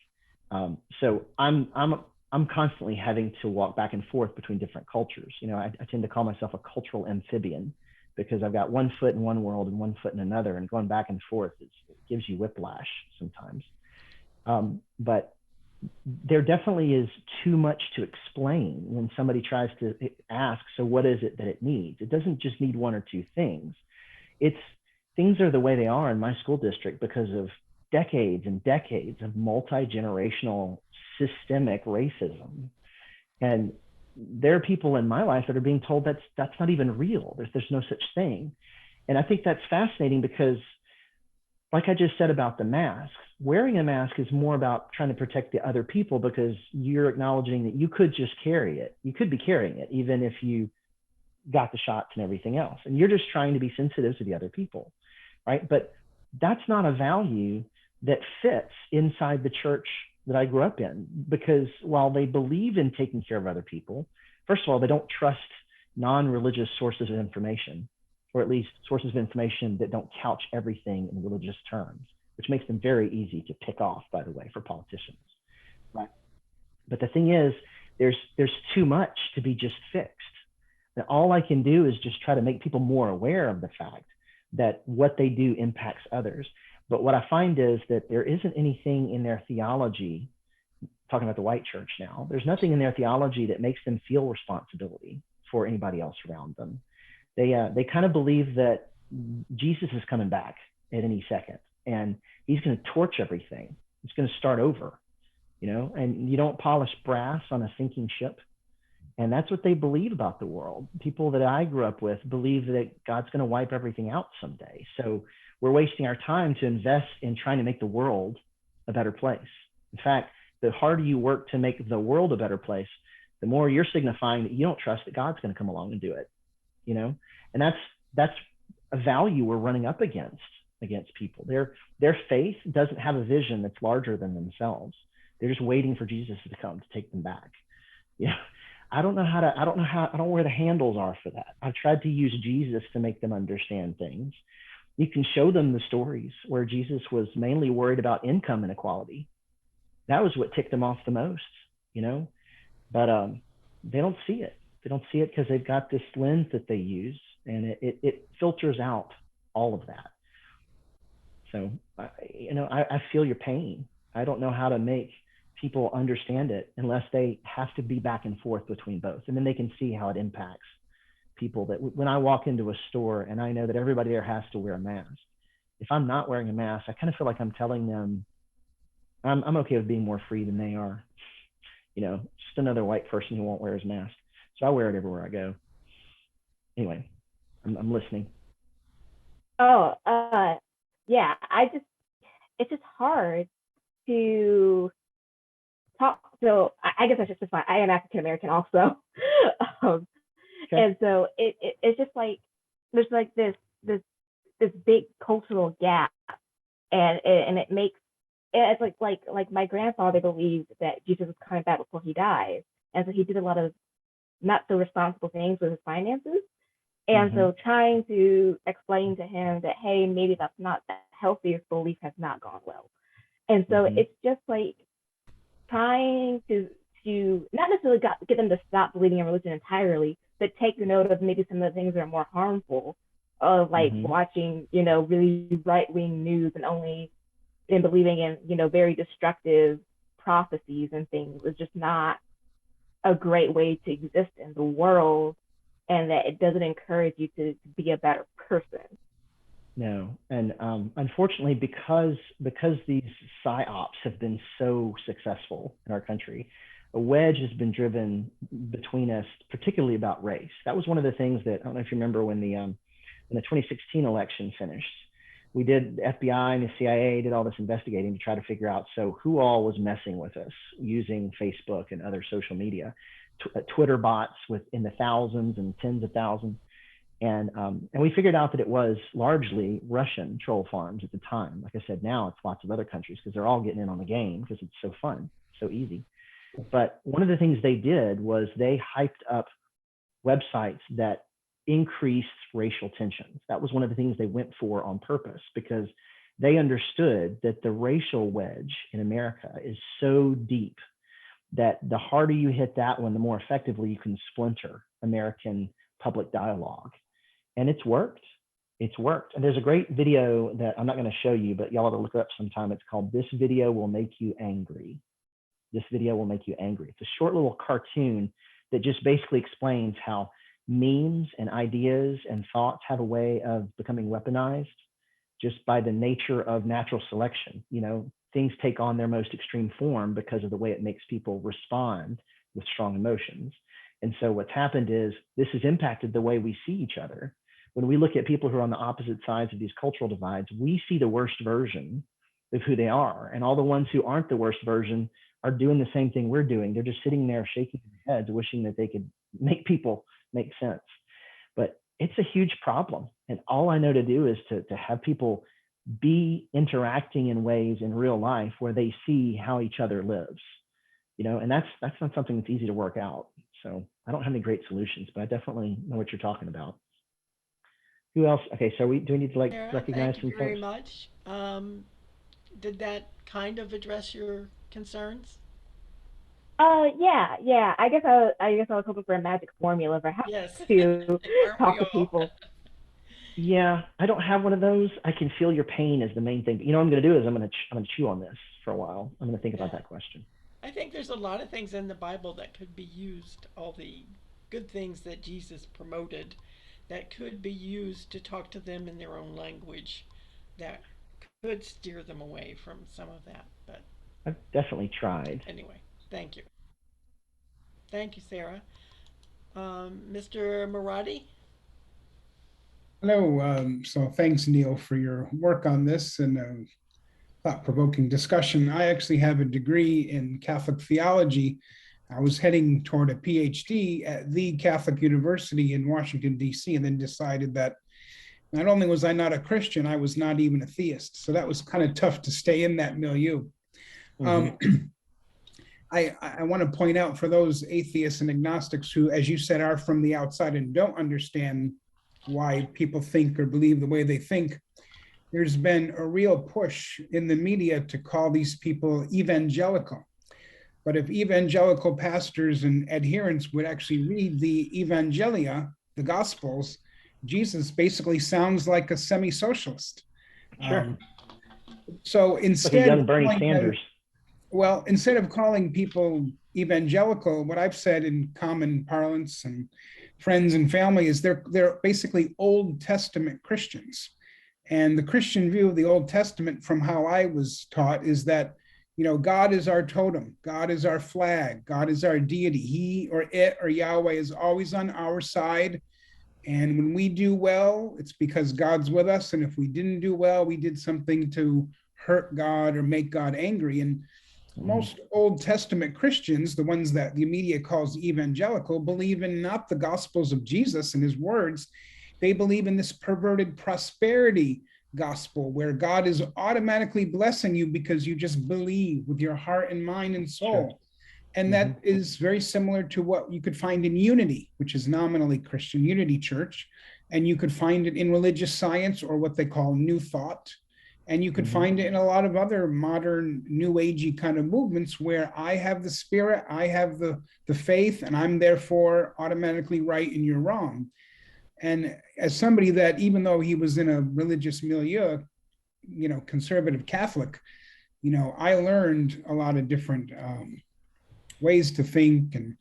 So I'm constantly having to walk back and forth between different cultures. I tend to call myself a cultural amphibian because I've got one foot in one world and one foot in another, and going back and forth, it gives you whiplash sometimes. But there definitely is too much to explain when somebody tries to ask, so what is it that it needs? It doesn't just need one or two things. Things are the way they are in my school district because of decades and decades of multi-generational systemic racism. And there are people in my life that are being told that's not even real. There's no such thing. And I think that's fascinating because, like I just said about the masks, wearing a mask is more about trying to protect the other people because you're acknowledging that you could just carry it. You could be carrying it even if you got the shots and everything else. And you're just trying to be sensitive to the other people, right? But that's not a value that fits inside the church that I grew up in, because while they believe in taking care of other people, first of all, they don't trust non-religious sources of information, or at least sources of information that don't couch everything in religious terms, which makes them very easy to pick off, by the way, for politicians, right? But the thing is, there's too much to be just fixed. And all I can do is just try to make people more aware of the fact that what they do impacts others. But what I find is that there isn't anything in their theology, talking about the white church now, there's nothing in their theology that makes them feel responsibility for anybody else around them. They kind of believe that Jesus is coming back at any second and he's going to torch everything. It's going to start over, and you don't polish brass on a sinking ship. And that's what they believe about the world. People that I grew up with believe that God's going to wipe everything out someday. So we're wasting our time to invest in trying to make the world a better place. In fact, the harder you work to make the world a better place, the more you're signifying that you don't trust that God's going to come along and do it, And that's a value we're running up against people. Their faith doesn't have a vision that's larger than themselves. They're just waiting for Jesus to come to take them back. I don't know where the handles are for that. I've tried to use Jesus to make them understand things. You can show them the stories where Jesus was mainly worried about income inequality. That was what ticked them off the most, but they don't see it. They don't see it because they've got this lens that they use, and it filters out all of that. So, I feel your pain. I don't know how to make people understand it unless they have to be back and forth between both. And then they can see how it impacts people. That when I walk into a store and I know that everybody there has to wear a mask, if I'm not wearing a mask, I kind of feel like I'm telling them I'm okay with being more free than they are. Just another white person who won't wear his mask. So I wear it everywhere I go. Anyway, I'm listening. Oh, yeah. It's just hard to talk. So I guess I should specify, I am African American also. Okay. And so it's just like, there's like this big cultural gap, and it makes, it's like my grandfather believed that Jesus was coming back before he died. And so he did a lot of not so responsible things with his finances. And so trying to explain to him that, hey, maybe that's not the healthiest belief has not gone well. And so it's just like trying to not necessarily get them to stop believing in religion entirely, but take note of maybe some of the things that are more harmful, of like watching, really right-wing news and only in believing in, very destructive prophecies and things is just not a great way to exist in the world, and that it doesn't encourage you to be a better person. No, and unfortunately, because these psyops have been so successful in our country, a wedge has been driven between us, particularly about race. That was one of the things that, I don't know if you remember when the 2016 election finished, we did, the FBI and the CIA did all this investigating to try to figure out, so who all was messing with us using Facebook and other social media, Twitter bots in the thousands and tens of thousands. And we figured out that it was largely Russian troll farms at the time. Like I said, now it's lots of other countries because they're all getting in on the game because it's so fun, so easy. But one of the things they did was they hyped up websites that increased racial tensions. That was one of the things they went for on purpose, because they understood that the racial wedge in America is so deep that the harder you hit that one, the more effectively you can splinter American public dialogue. And it's worked. It's worked. And there's a great video that I'm not going to show you, but y'all ought to look it up sometime. It's called "This Video Will Make You Angry." This video will make you angry. It's a short little cartoon that just basically explains how memes and ideas and thoughts have a way of becoming weaponized just by the nature of natural selection. You know, things take on their most extreme form because of the way it makes people respond with strong emotions. And so what's happened is this has impacted the way we see each other. When we look at people who are on the opposite sides of these cultural divides, we see the worst version of who they are. And all the ones who aren't the worst version are doing the same thing we're doing. They're just sitting there shaking their heads, wishing that they could make people make sense. But it's a huge problem. And all I know to do is to have people be interacting in ways in real life where they see how each other lives, you know, and that's not something that's easy to work out. So I don't have any great solutions, but I definitely know what you're talking about. Who else? Okay, so do we need to Sarah, recognize thank you some very folks? much. Did that kind of address your concerns? Yeah. I guess I was hoping for a magic formula for how Yes. to Aren't we talk to all? people. Yeah, I don't have one of those. I can feel your pain is the main thing. But you know what I'm going to do is I'm going to chew on this for a while. I'm going to think about Yeah. that question. I think there's a lot of things in the Bible that could be used, all the good things that Jesus promoted, that could be used to talk to them in their own language, that could steer them away from some of that. But I've definitely tried. anyway, thank you. Thank you, Sarah. Mr. Maradi? Hello. So thanks, Neil, for your work on this and thought-provoking discussion. I actually have a degree in Catholic theology. I was heading toward a PhD at the Catholic University in Washington, D.C., and then decided that not only was I not a Christian, I was not even a theist. So that was kind of tough to stay in that milieu. I want to point out for those atheists and agnostics who, as you said, are from the outside and don't understand why people think or believe the way they think, there's been a real push in the media to call these people evangelical. But if evangelical pastors and adherents would actually read the Evangelia, the Gospels, Jesus basically sounds like a semi-socialist. Sure. So Like a instead young of Bernie calling them, Sanders. well, instead of calling people evangelical, what I've said in common parlance and friends and family is they're basically Old Testament Christians. And the Christian view of the Old Testament, from how I was taught, is that, you know, God is our totem, God is our flag, God is our deity. He or it or Yahweh is always on our side. And when we do well, it's because God's with us. And if we didn't do well, we did something to hurt God or make God angry. And most Old Testament Christians, the ones that the media calls evangelical, believe in not the Gospels of Jesus and his words. They believe in this perverted prosperity gospel where God is automatically blessing you because you just believe with your heart and mind and soul. Sure. And that is very similar to what you could find in Unity, which is nominally Christian Unity Church. And you could find it in religious science, or what they call New Thought. And you could find it in a lot of other modern new agey kind of movements where I have the spirit, I have the faith, and I'm therefore automatically right and you're wrong. And as somebody that, even though he was in a religious milieu, you know, conservative Catholic, you know, I learned a lot of different ways to think and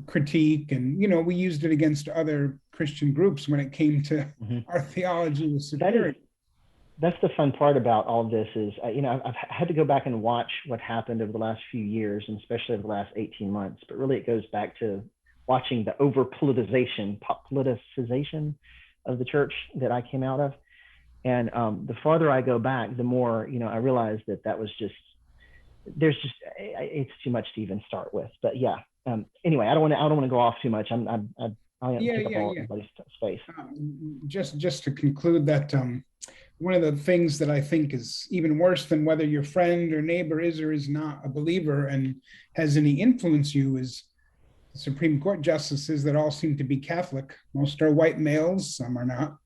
critique. And, you know, we used it against other Christian groups when it came to our theology was superior. That's the fun part about all this is, you know, I've had to go back and watch what happened over the last few years, and especially over the last 18 months. But really, it goes back to watching the politicization of the church that I came out of. And the farther I go back, the more, you know, I realize that was just, it's too much to even start with. But yeah, anyway, I don't want to go off too much. I'll take up all everybody's space. Just to conclude that, one of the things that I think is even worse than whether your friend or neighbor is or is not a believer and has any influence you is the Supreme Court justices that all seem to be Catholic. Most are white males, some are not.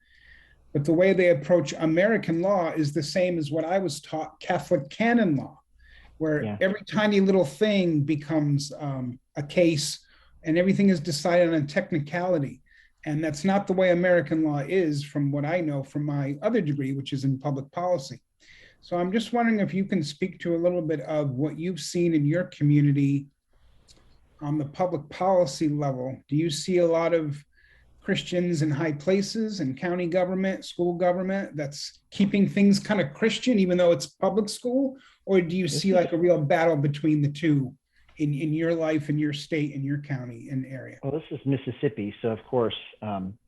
But the way they approach American law is the same as what I was taught Catholic canon law, where every tiny little thing becomes a case and everything is decided on a technicality. And that's not the way American law is, from what I know from my other degree, which is in public policy. So I'm just wondering if you can speak to a little bit of what you've seen in your community on the public policy level. Do you see a lot of Christians in high places and county government, school government, that's keeping things kind of Christian, even though it's public school? Or do you see like a real battle between the two in your life, in your state, in your county and area? Well, this is Mississippi, so of course,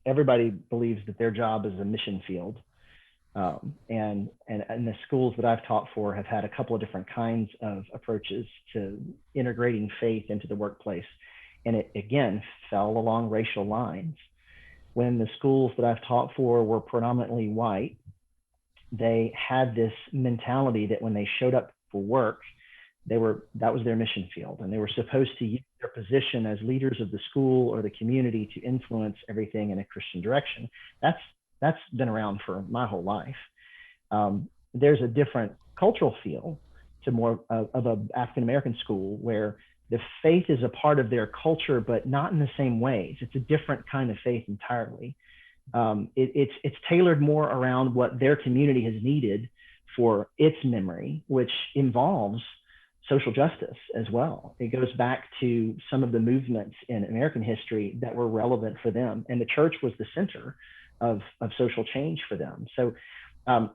everybody believes that their job is a mission field. And the schools that I've taught for have had a couple of different kinds of approaches to integrating faith into the workplace. And it, again, fell along racial lines. When the schools that I've taught for were predominantly white, they had this mentality that when they showed up for work, that was their mission field, and they were supposed to use their position as leaders of the school or the community to influence everything in a Christian direction. That's been around for my whole life. There's a different cultural feel to more of an African-American school where the faith is a part of their culture, but not in the same ways. It's a different kind of faith entirely. It's tailored more around what their community has needed for its memory, which involves social justice as well. It goes back to some of the movements in American history that were relevant for them. And the church was the center of social change for them. So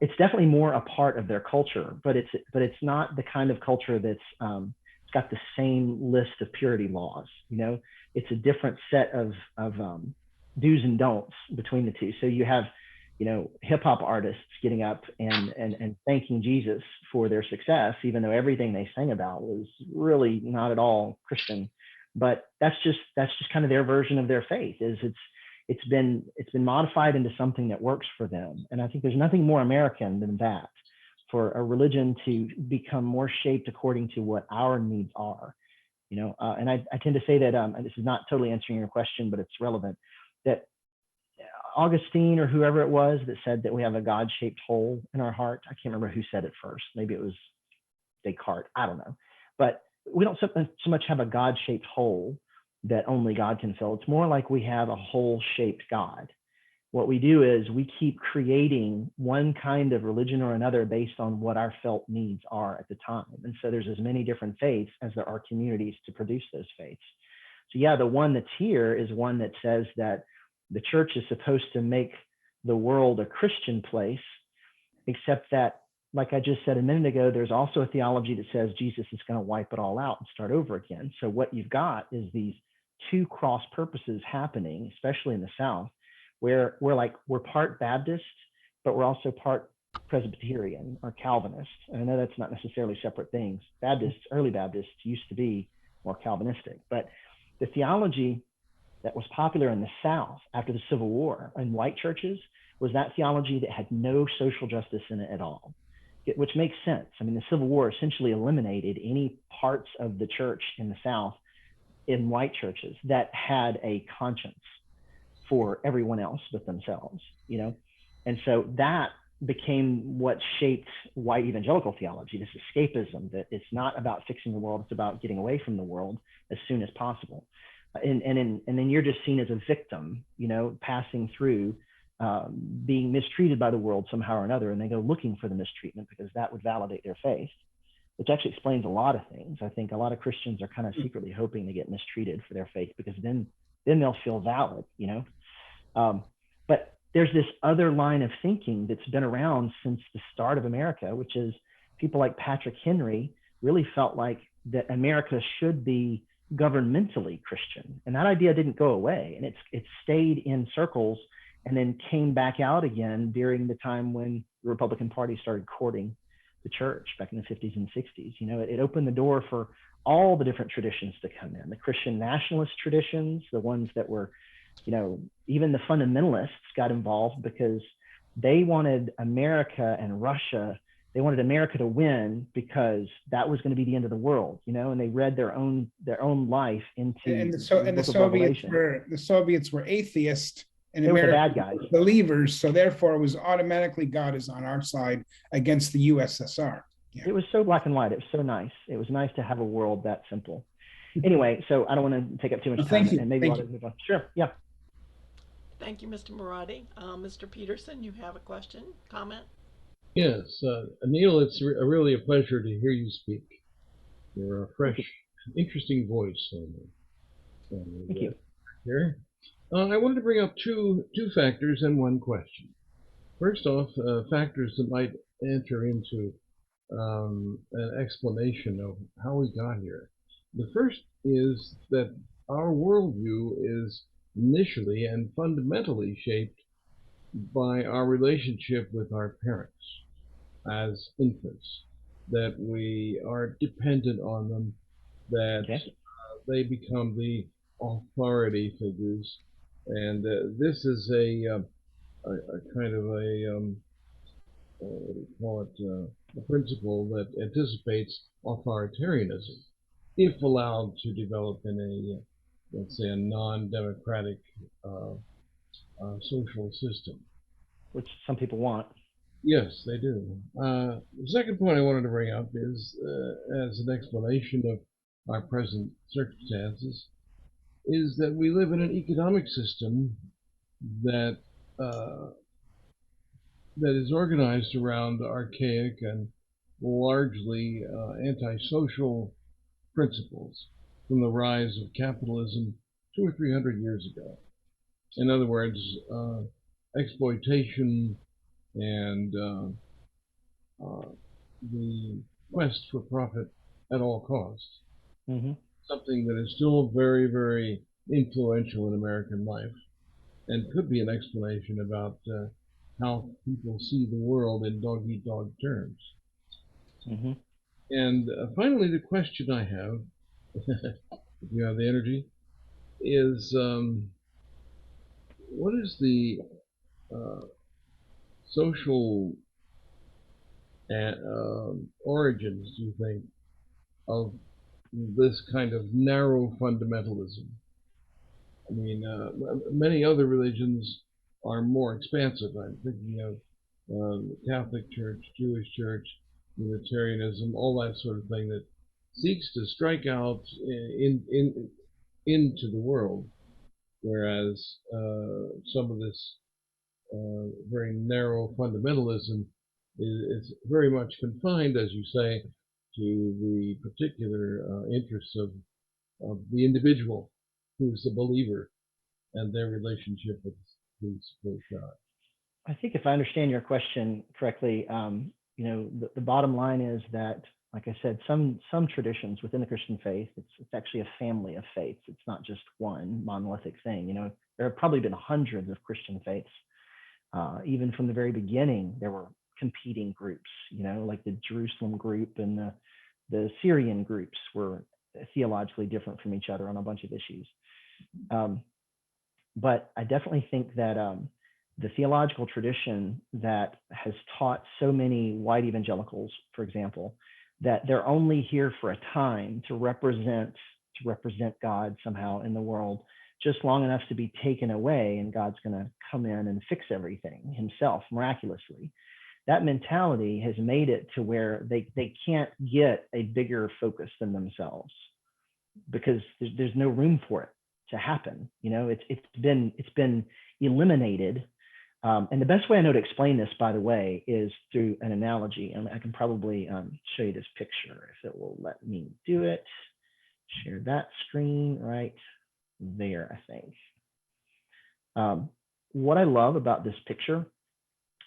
it's definitely more a part of their culture, but it's not the kind of culture that's it's got the same list of purity laws. You know, it's a different set of do's and don'ts between the two. So you have, you know, hip hop artists getting up and thanking Jesus for their success, even though everything they sang about was really not at all Christian. But that's just kind of their version of their faith. It's been modified into something that works for them. And I think there's nothing more American than that, for a religion to become more shaped according to what our needs are. You know, and I tend to say that, and this is not totally answering your question, but it's relevant, that Augustine or whoever it was that said that we have a God-shaped hole in our heart. I can't remember who said it first. Maybe it was Descartes. I don't know. But we don't so much have a God-shaped hole that only God can fill. It's more like we have a hole-shaped God. What we do is we keep creating one kind of religion or another based on what our felt needs are at the time. And so there's as many different faiths as there are communities to produce those faiths. So yeah, the one that's here is one that says that the church is supposed to make the world a Christian place, except that, like I just said a minute ago, there's also a theology that says Jesus is going to wipe it all out and start over again. So what you've got is these two cross purposes happening, especially in the South, where we're part Baptist, but we're also part Presbyterian or Calvinist. And I know that's not necessarily separate things. Baptists, early Baptists, used to be more Calvinistic, but the theology that was popular in the South after the Civil War in white churches was that theology that had no social justice in it at all, which makes sense. I mean, the Civil War essentially eliminated any parts of the church in the South in white churches that had a conscience for everyone else but themselves, you know? And so that became what shaped white evangelical theology, this escapism, that it's not about fixing the world, it's about getting away from the world as soon as possible. And then you're just seen as a victim, you know, passing through, being mistreated by the world somehow or another, and they go looking for the mistreatment because that would validate their faith, which actually explains a lot of things. I think a lot of Christians are kind of secretly hoping to get mistreated for their faith because then they'll feel valid, you know. But there's this other line of thinking that's been around since the start of America, which is people like Patrick Henry really felt like that America should be governmentally Christian, and that idea didn't go away, and it stayed in circles and then came back out again during the time when the Republican Party started courting the church back in the 50s and 60s. You know, it opened the door for all the different traditions to come in, the Christian nationalist traditions, the ones that were, you know, even the fundamentalists got involved because they wanted America and Russia. They wanted America to win because that was going to be the end of the world, you know, and they read their own life into the Soviets were atheist and America the bad guys, believers. So therefore, it was automatically God is on our side against the USSR. Yeah. It was so black and white. It was so nice. It was nice to have a world that simple. Anyway, so I don't want to take up too much time. Thank you. And maybe I'll move on. Sure. Yeah. Thank you, Mr. Maradi. Mr. Peterson, you have a question, comment? Yes, Neil, it's really a pleasure to hear you speak. You're a fresh, interesting voice Thank you. here. I wanted to bring up two factors and one question. First off, factors that might enter into an explanation of how we got here. The first is that our worldview is initially and fundamentally shaped by our relationship with our parents as infants, that we are dependent on them, that they become the authority figures, and this is a kind of what do you call it, a principle that anticipates authoritarianism, if allowed to develop in a, let's say, a non-democratic social system. Which some people want. Yes, they do. The second point I wanted to bring up is, as an explanation of our present circumstances, is that we live in an economic system that that is organized around archaic and largely antisocial principles from the rise of capitalism 200 or 300 years ago. In other words, exploitation and the quest for profit at all costs. Mm-hmm. Something that is still very, very influential in American life and could be an explanation about how people see the world in dog-eat-dog terms. Mm-hmm. And finally, the question I have, if you have the energy, is what is the social origins, do you think, of this kind of narrow fundamentalism? I mean, many other religions are more expansive. I'm thinking of the Catholic Church, Jewish Church, Unitarianism, all that sort of thing that seeks to strike out into the world, whereas some of this very narrow fundamentalism is very much confined, as you say, to the particular interests of the individual who's the believer and their relationship with God. I think if I understand your question correctly, the bottom line is that, like I said, some traditions within the Christian faith, it's actually a family of faiths. It's not just one monolithic thing. There have probably been hundreds of Christian faiths. Even from the very beginning, there were competing groups, like the Jerusalem group and the Syrian groups were theologically different from each other on a bunch of issues. But I definitely think that the theological tradition that has taught so many white evangelicals, for example, that they're only here for a time to represent God somehow in the world, just long enough to be taken away, and God's going to come in and fix everything himself miraculously. That mentality has made it to where they can't get a bigger focus than themselves, because there's no room for it to happen. It's been eliminated. And the best way I know to explain this, by the way, is through an analogy. And I can probably show you this picture if it will let me do it. Share that screen right there, I think. What I love about this picture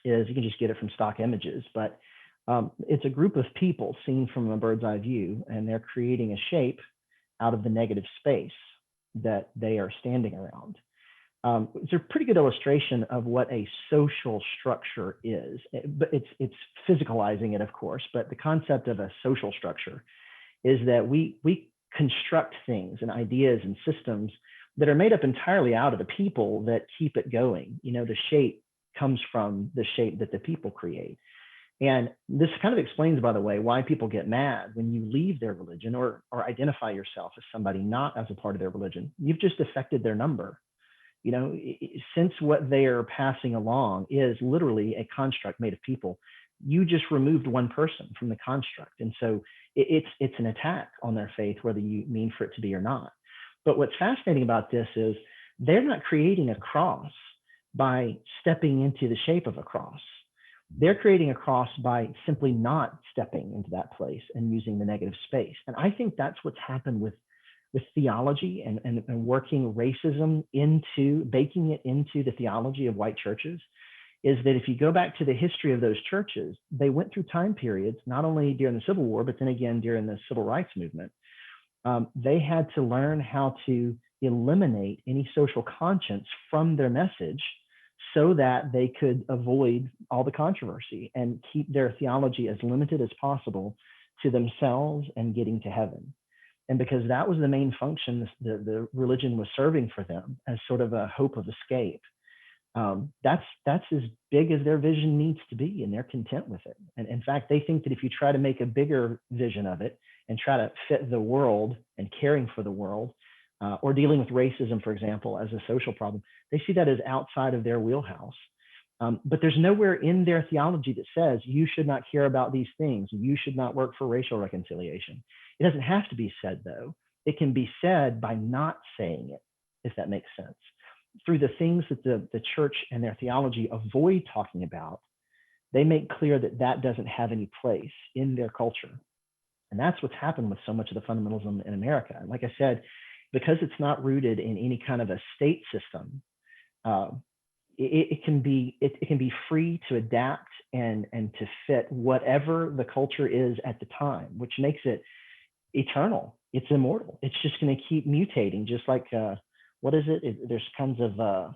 is you can just get it from stock images, but it's a group of people seen from a bird's eye view, and they're creating a shape out of the negative space that they are standing around. It's a pretty good illustration of what a social structure is, but it's physicalizing it, of course. But the concept of a social structure is that we construct things and ideas and systems that are made up entirely out of the people that keep it going. The shape comes from the shape that the people create. And this kind of explains, by the way, why people get mad when you leave their religion or identify yourself as somebody not as a part of their religion. You've just affected their number. Since what they are passing along is literally a construct made of people, you just removed one person from the construct. And so it's an attack on their faith, whether you mean for it to be or not. But what's fascinating about this is they're not creating a cross. by stepping into the shape of a cross. They're creating a cross by simply not stepping into that place and using the negative space. And I think that's what's happened with theology and working racism into, baking it into the theology of white churches, is that if you go back to the history of those churches, they went through time periods, not only during the Civil War, but then again during the Civil Rights Movement. They had to learn how to eliminate any social conscience from their message so that they could avoid all the controversy and keep their theology as limited as possible to themselves and getting to heaven. And because that was the main function the religion was serving for them as sort of a hope of escape, that's as big as their vision needs to be, and they're content with it. And in fact, they think that if you try to make a bigger vision of it and try to fit the world and caring for the world, or dealing with racism, for example, as a social problem, they see that as outside of their wheelhouse. But there's nowhere in their theology that says you should not care about these things. You should not work for racial reconciliation. It doesn't have to be said, though. It can be said by not saying it, if that makes sense. Through the things that the church and their theology avoid talking about, they make clear that that doesn't have any place in their culture. And that's what's happened with so much of the fundamentalism in America. Like I said, because it's not rooted in any kind of a state system, it can be free to adapt and to fit whatever the culture is at the time, which makes it eternal. It's immortal. It's just going to keep mutating, just like what is it? There's kinds of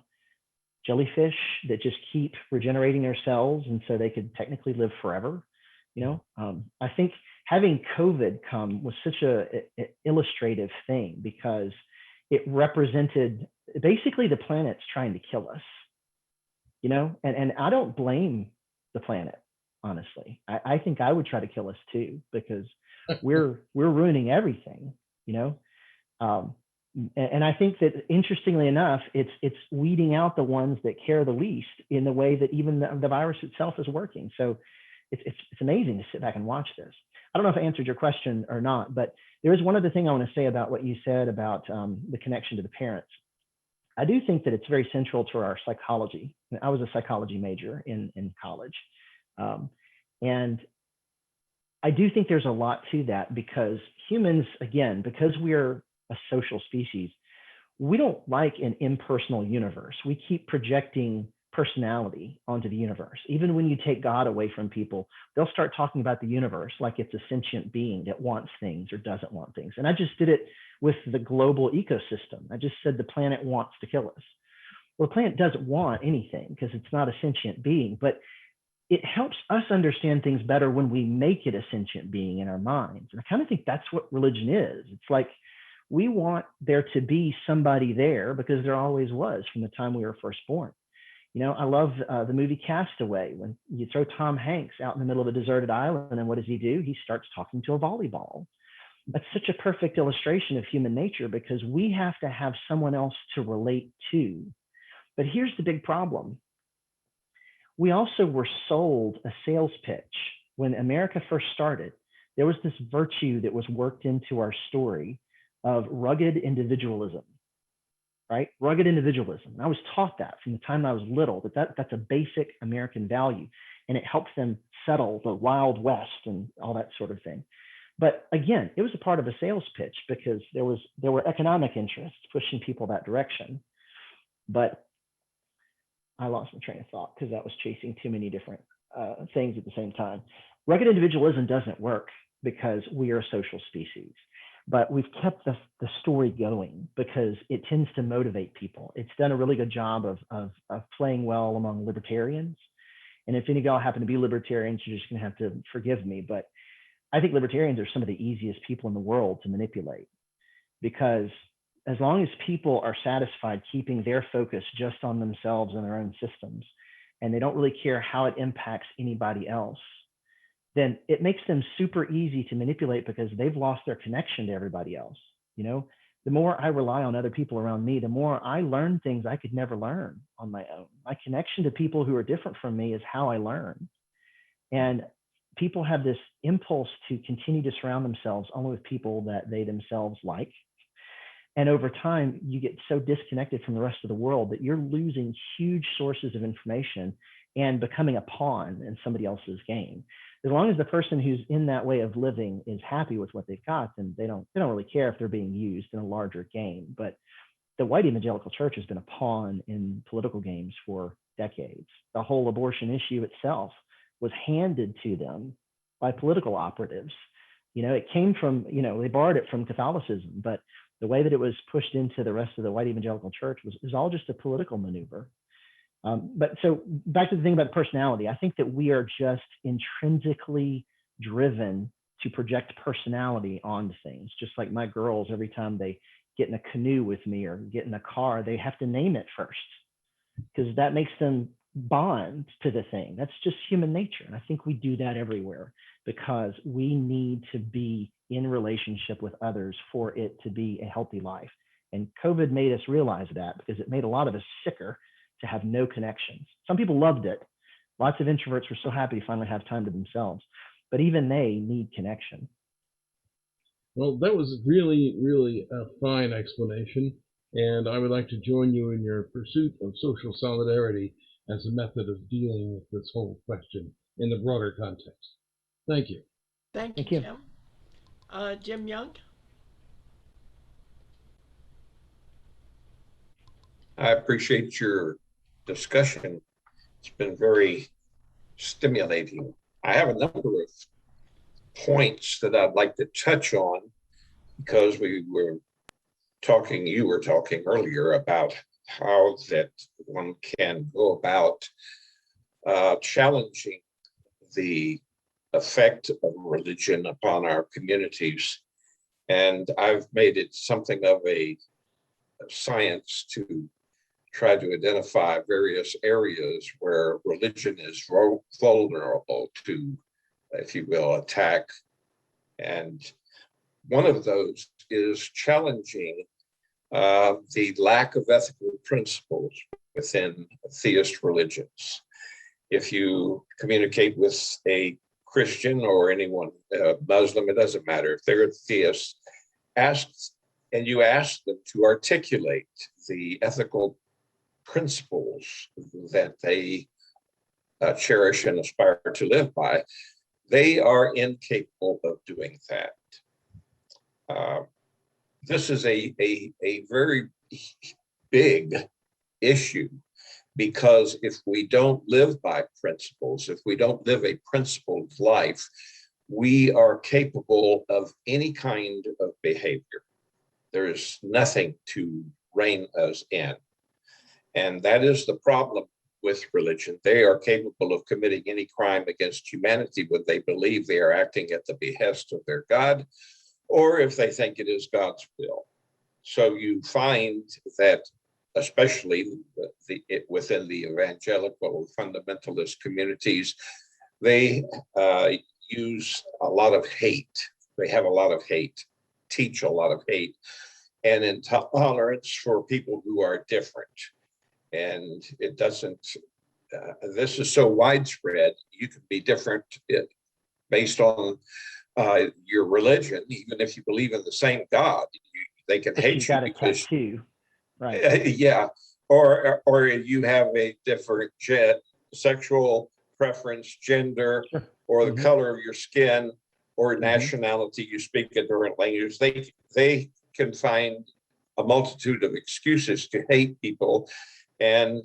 jellyfish that just keep regenerating their cells, and so they could technically live forever. I think having COVID come was such a illustrative thing, because it represented basically the planet's trying to kill us, and I don't blame the planet, honestly. I think I would try to kill us too, because we're ruining everything, and I think that, interestingly enough, it's weeding out the ones that care the least in the way that even the virus itself is working. So it's amazing to sit back and watch this. I don't know if I answered your question or not, but there is one other thing I want to say about what you said about the connection to the parents. I do think that it's very central to our psychology. I was a psychology major in college. And I do think there's a lot to that, because humans, again, because we're a social species, we don't like an impersonal universe. We keep projecting personality onto the universe. Even when you take God away from people, they'll start talking about the universe like it's a sentient being that wants things or doesn't want things. And I just did it with the global ecosystem. I just said the planet wants to kill us. Well, the planet doesn't want anything because it's not a sentient being, but it helps us understand things better when we make it a sentient being in our minds. And I kind of think that's what religion is. It's like we want there to be somebody there, because there always was from the time we were first born. I love the movie Castaway, when you throw Tom Hanks out in the middle of a deserted island, and what does he do? He starts talking to a volleyball. That's such a perfect illustration of human nature, because we have to have someone else to relate to. But here's the big problem. We also were sold a sales pitch. When America first started, there was this virtue that was worked into our story of rugged individualism. Right? Rugged individualism. And I was taught that from the time I was little, that's a basic American value, and it helps them settle the Wild West and all that sort of thing. But again, it was a part of a sales pitch, because there were economic interests pushing people that direction. But I lost my train of thought because that was chasing too many different things at the same time. Rugged individualism doesn't work because we are a social species. But we've kept the story going because it tends to motivate people. It's done a really good job of playing well among libertarians. And if any of y'all happen to be libertarians, you're just going to have to forgive me. But I think libertarians are some of the easiest people in the world to manipulate, because as long as people are satisfied keeping their focus just on themselves and their own systems, and they don't really care how it impacts anybody else, then it makes them super easy to manipulate, because they've lost their connection to everybody else. The more I rely on other people around me, the more I learn things I could never learn on my own. My connection to people who are different from me is how I learn. And people have this impulse to continue to surround themselves only with people that they themselves like. And over time, you get so disconnected from the rest of the world that you're losing huge sources of information and becoming a pawn in somebody else's game. As long as the person who's in that way of living is happy with what they've got, then they don't really care if they're being used in a larger game. But the white evangelical church has been a pawn in political games for decades. The whole abortion issue itself was handed to them by political operatives. It came from, they borrowed it from Catholicism, but the way that it was pushed into the rest of the white evangelical church was all just a political maneuver. But so back to the thing about personality, I think that we are just intrinsically driven to project personality onto things. Just like my girls, every time they get in a canoe with me or get in a car, they have to name it first, because that makes them bond to the thing. That's just human nature. And I think we do that everywhere because we need to be in relationship with others for it to be a healthy life. And COVID made us realize that, because it made a lot of us sicker to have no connections. Some people loved it. Lots of introverts were so happy to finally have time to themselves, but even they need connection. Well, that was really, really a fine explanation, and I would like to join you in your pursuit of social solidarity as a method of dealing with this whole question in the broader context. Thank you. Thank you, Jim. Jim Young? I appreciate your discussion. It's been very stimulating. I have a number of points that I'd like to touch on, because you were talking earlier about how that one can go about challenging the effect of religion upon our communities. And I've made it something of a science to try to identify various areas where religion is vulnerable to, if you will, attack. And one of those is challenging the lack of ethical principles within theist religions. If you communicate with a Christian or anyone, Muslim, it doesn't matter, if they're a theist, you ask them to articulate the ethical principles that they cherish and aspire to live by, they are incapable of doing that. This is a very big issue, because if we don't live by principles, if we don't live a principled life, we are capable of any kind of behavior. There is nothing to rein us in. And that is the problem with religion. They are capable of committing any crime against humanity when they believe they are acting at the behest of their God, or if they think it is God's will. So you find that, especially within the evangelical fundamentalist communities, they use a lot of hate. They have a lot of hate, teach a lot of hate, and intolerance for people who are different. And it doesn't, this is so widespread, you can be different based on your religion, even if you believe in the same God. They can hate you because, right? Yeah, or you have a different sexual preference, gender, Sure. or the color of your skin, or nationality. You speak a different language. They can find a multitude of excuses to hate people, and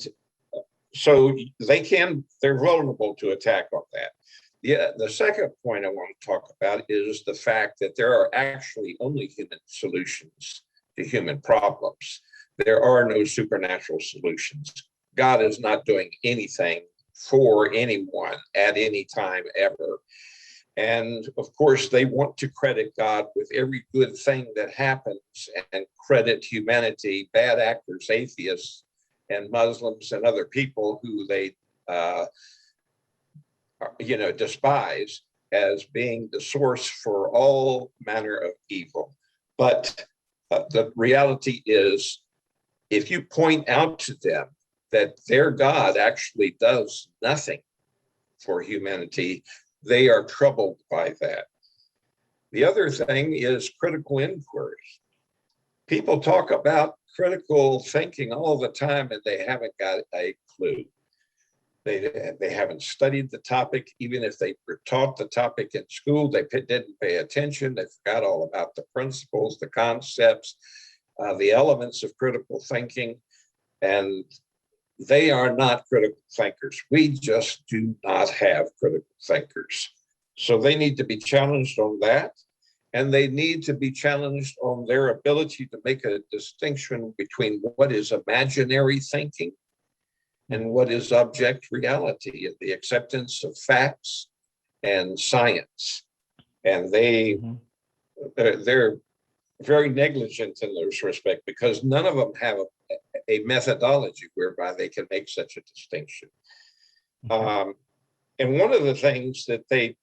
so they're vulnerable to attack on that. Yeah, the second point I want to talk about is the fact that there are actually only human solutions to human problems. There are no supernatural solutions. God is not doing anything for anyone at any time ever. And of course, they want to credit God with every good thing that happens and credit humanity, bad actors, atheists, and Muslims and other people who they despise, as being the source for all manner of evil. But the reality is, if you point out to them that their God actually does nothing for humanity, they are troubled by that. The other thing is critical inquiry. People talk about critical thinking all the time, and they haven't got a clue. They haven't studied the topic. Even if they were taught the topic in school, they didn't pay attention. They forgot all about the principles, the concepts, the elements of critical thinking, and they are not critical thinkers. We just do not have critical thinkers. So they need to be challenged on that, and they need to be challenged on their ability to make a distinction between what is imaginary thinking and what is object reality, and the acceptance of facts and science. And they're very negligent in this respect, because none of them have a methodology whereby they can make such a distinction. And one of the things that they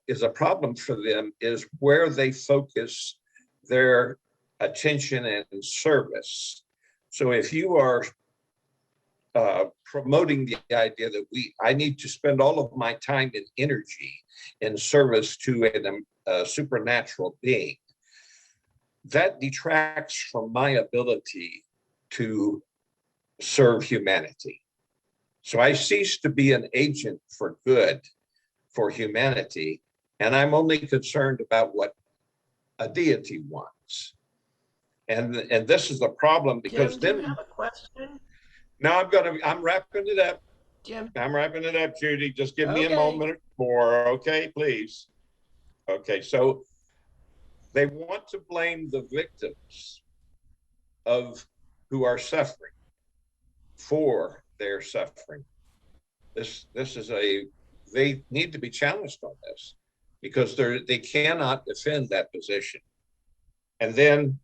is a problem for them is where they focus their attention and service. So if you are promoting the idea that I need to spend all of my time and energy in service to a supernatural being, that detracts from my ability to serve humanity. So I cease to be an agent for good for humanity, and I'm only concerned about what a deity wants. And this is the problem, because Jim, do then you have a question? now I'm wrapping it up. Jim. I'm wrapping it up, Judy. Just give me a Okay. moment more, okay, please. Okay, so they want to blame the victims who are suffering for their suffering. They need to be challenged on this, because they cannot defend that position. And then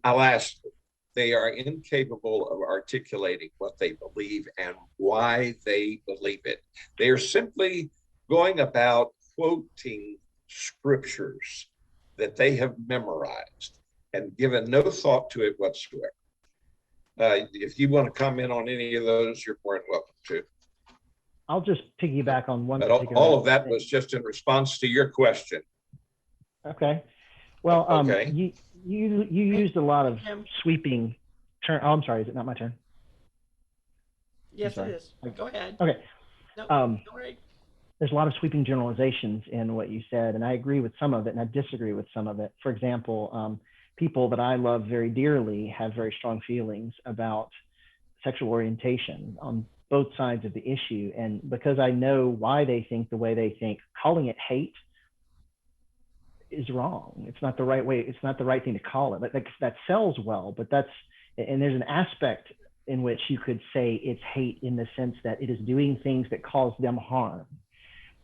I'll ask them, they are incapable of articulating what they believe and why they believe it. They are simply going about quoting scriptures that they have memorized and given no thought to it whatsoever. If you want to comment on any of those, you're more than welcome to. I'll just piggyback on one. But all of that was just in response to your question. Okay. Well, okay. You used a lot of sweeping turn. Oh, I'm sorry. Is it not my turn? Yes, it is. Go ahead. Okay. No, all right. There's a lot of sweeping generalizations in what you said, and I agree with some of it, and I disagree with some of it. For example, people that I love very dearly have very strong feelings about sexual orientation on both sides of the issue, and because I know why they think the way they think, calling it hate is wrong. It's not the right way. It's not the right thing to call it. But that sells well. But and there's an aspect in which you could say it's hate in the sense that it is doing things that cause them harm.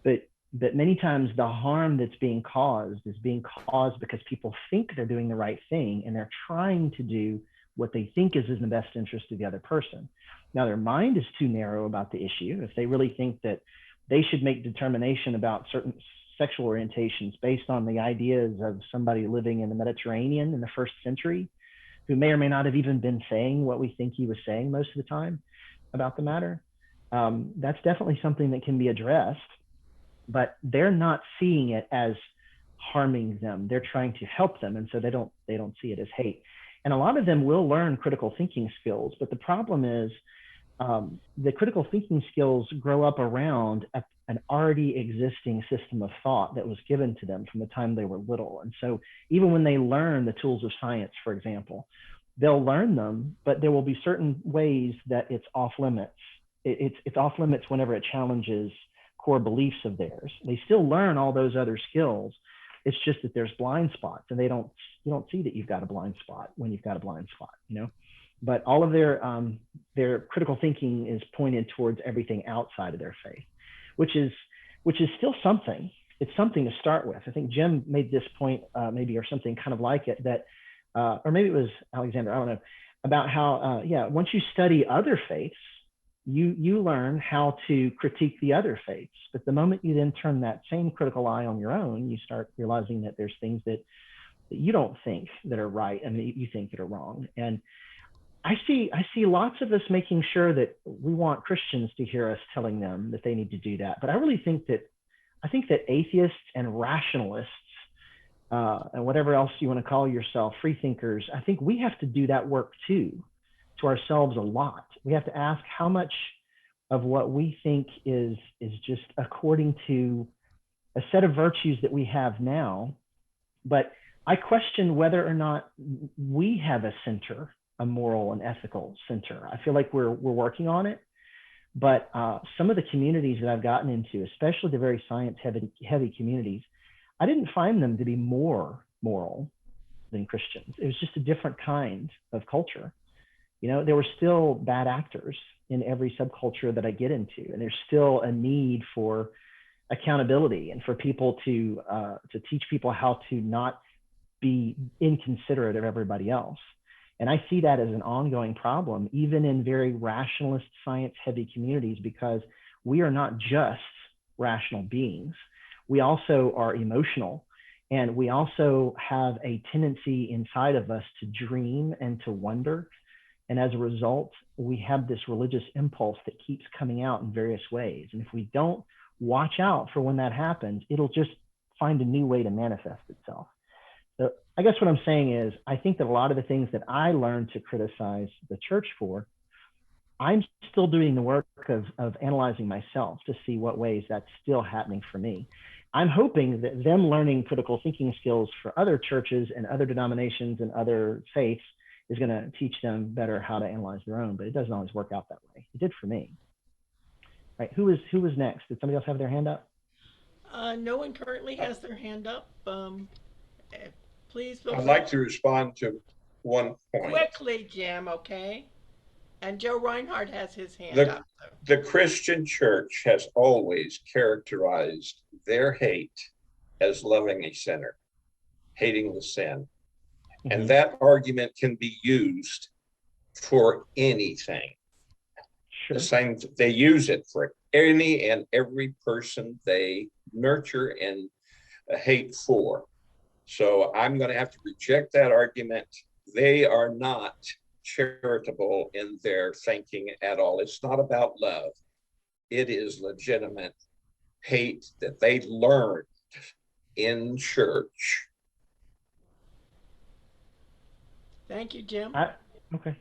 But many times the harm that's being caused is being caused because people think they're doing the right thing, and they're trying to do what they think is in the best interest of the other person. Now, their mind is too narrow about the issue. If they really think that they should make determination about certain sexual orientations based on the ideas of somebody living in the Mediterranean in the 1st century, who may or may not have even been saying what we think he was saying most of the time about the matter, that's definitely something that can be addressed, but they're not seeing it as harming them. They're trying to help them, and so they don't see it as hate. And a lot of them will learn critical thinking skills, but the problem is the critical thinking skills grow up around an already existing system of thought that was given to them from the time they were little. And so even when they learn the tools of science, for example, they'll learn them, but there will be certain ways that it's off limits. It's off limits whenever it challenges core beliefs of theirs. They still learn all those other skills. It's just that there's blind spots, and you don't see that you've got a blind spot when you've got a blind spot, But all of their critical thinking is pointed towards everything outside of their faith, which is still something. It's something to start with. I think Jim made this point, maybe, or something kind of like it, that, or maybe it was Alexander, I don't know, about how, once you study other faiths, you learn how to critique the other faiths. But the moment you then turn that same critical eye on your own, you start realizing that there's things that you don't think that are right and that you think that are wrong. And I see lots of us making sure that we want Christians to hear us telling them that they need to do that. But I think that atheists and rationalists and whatever else you want to call yourself, free thinkers, I think we have to do that work too, to ourselves a lot. We have to ask how much of what we think is just according to a set of virtues that we have now. But I question whether or not we have a center, a moral and ethical center. I feel like we're working on it. But some of the communities that I've gotten into, especially the very science heavy communities, I didn't find them to be more moral than Christians. It was just a different kind of culture. You know, there were still bad actors in every subculture that I get into, and there's still a need for accountability and for people to teach people how to not be inconsiderate of everybody else. And I see that as an ongoing problem, even in very rationalist, science-heavy communities, because we are not just rational beings. We also are emotional, and we also have a tendency inside of us to dream and to wonder. And as a result, we have this religious impulse that keeps coming out in various ways. And if we don't watch out for when that happens, it'll just find a new way to manifest itself. So I guess what I'm saying is, I think that a lot of the things that I learned to criticize the church for, I'm still doing the work of analyzing myself to see what ways that's still happening for me. I'm hoping that them learning critical thinking skills for other churches and other denominations and other faiths is going to teach them better how to analyze their own, but it doesn't always work out that way. It did for me. Right? Who was next? Did somebody else have their hand up? No one currently has their hand up. Please feel I'd free. like to respond to one point. Quickly, Jim, okay? And Joe Reinhardt has his hand up. The Christian church has always characterized their hate as loving a sinner, hating the sin. Mm-hmm. And that argument can be used for anything. Sure. The same, they use it for any and every person they nurture and hate for. So I'm going to have to reject that argument. They are not charitable in their thinking at all. It's not about love. It is legitimate hate that they learned in church. Thank you, Jim. Okay.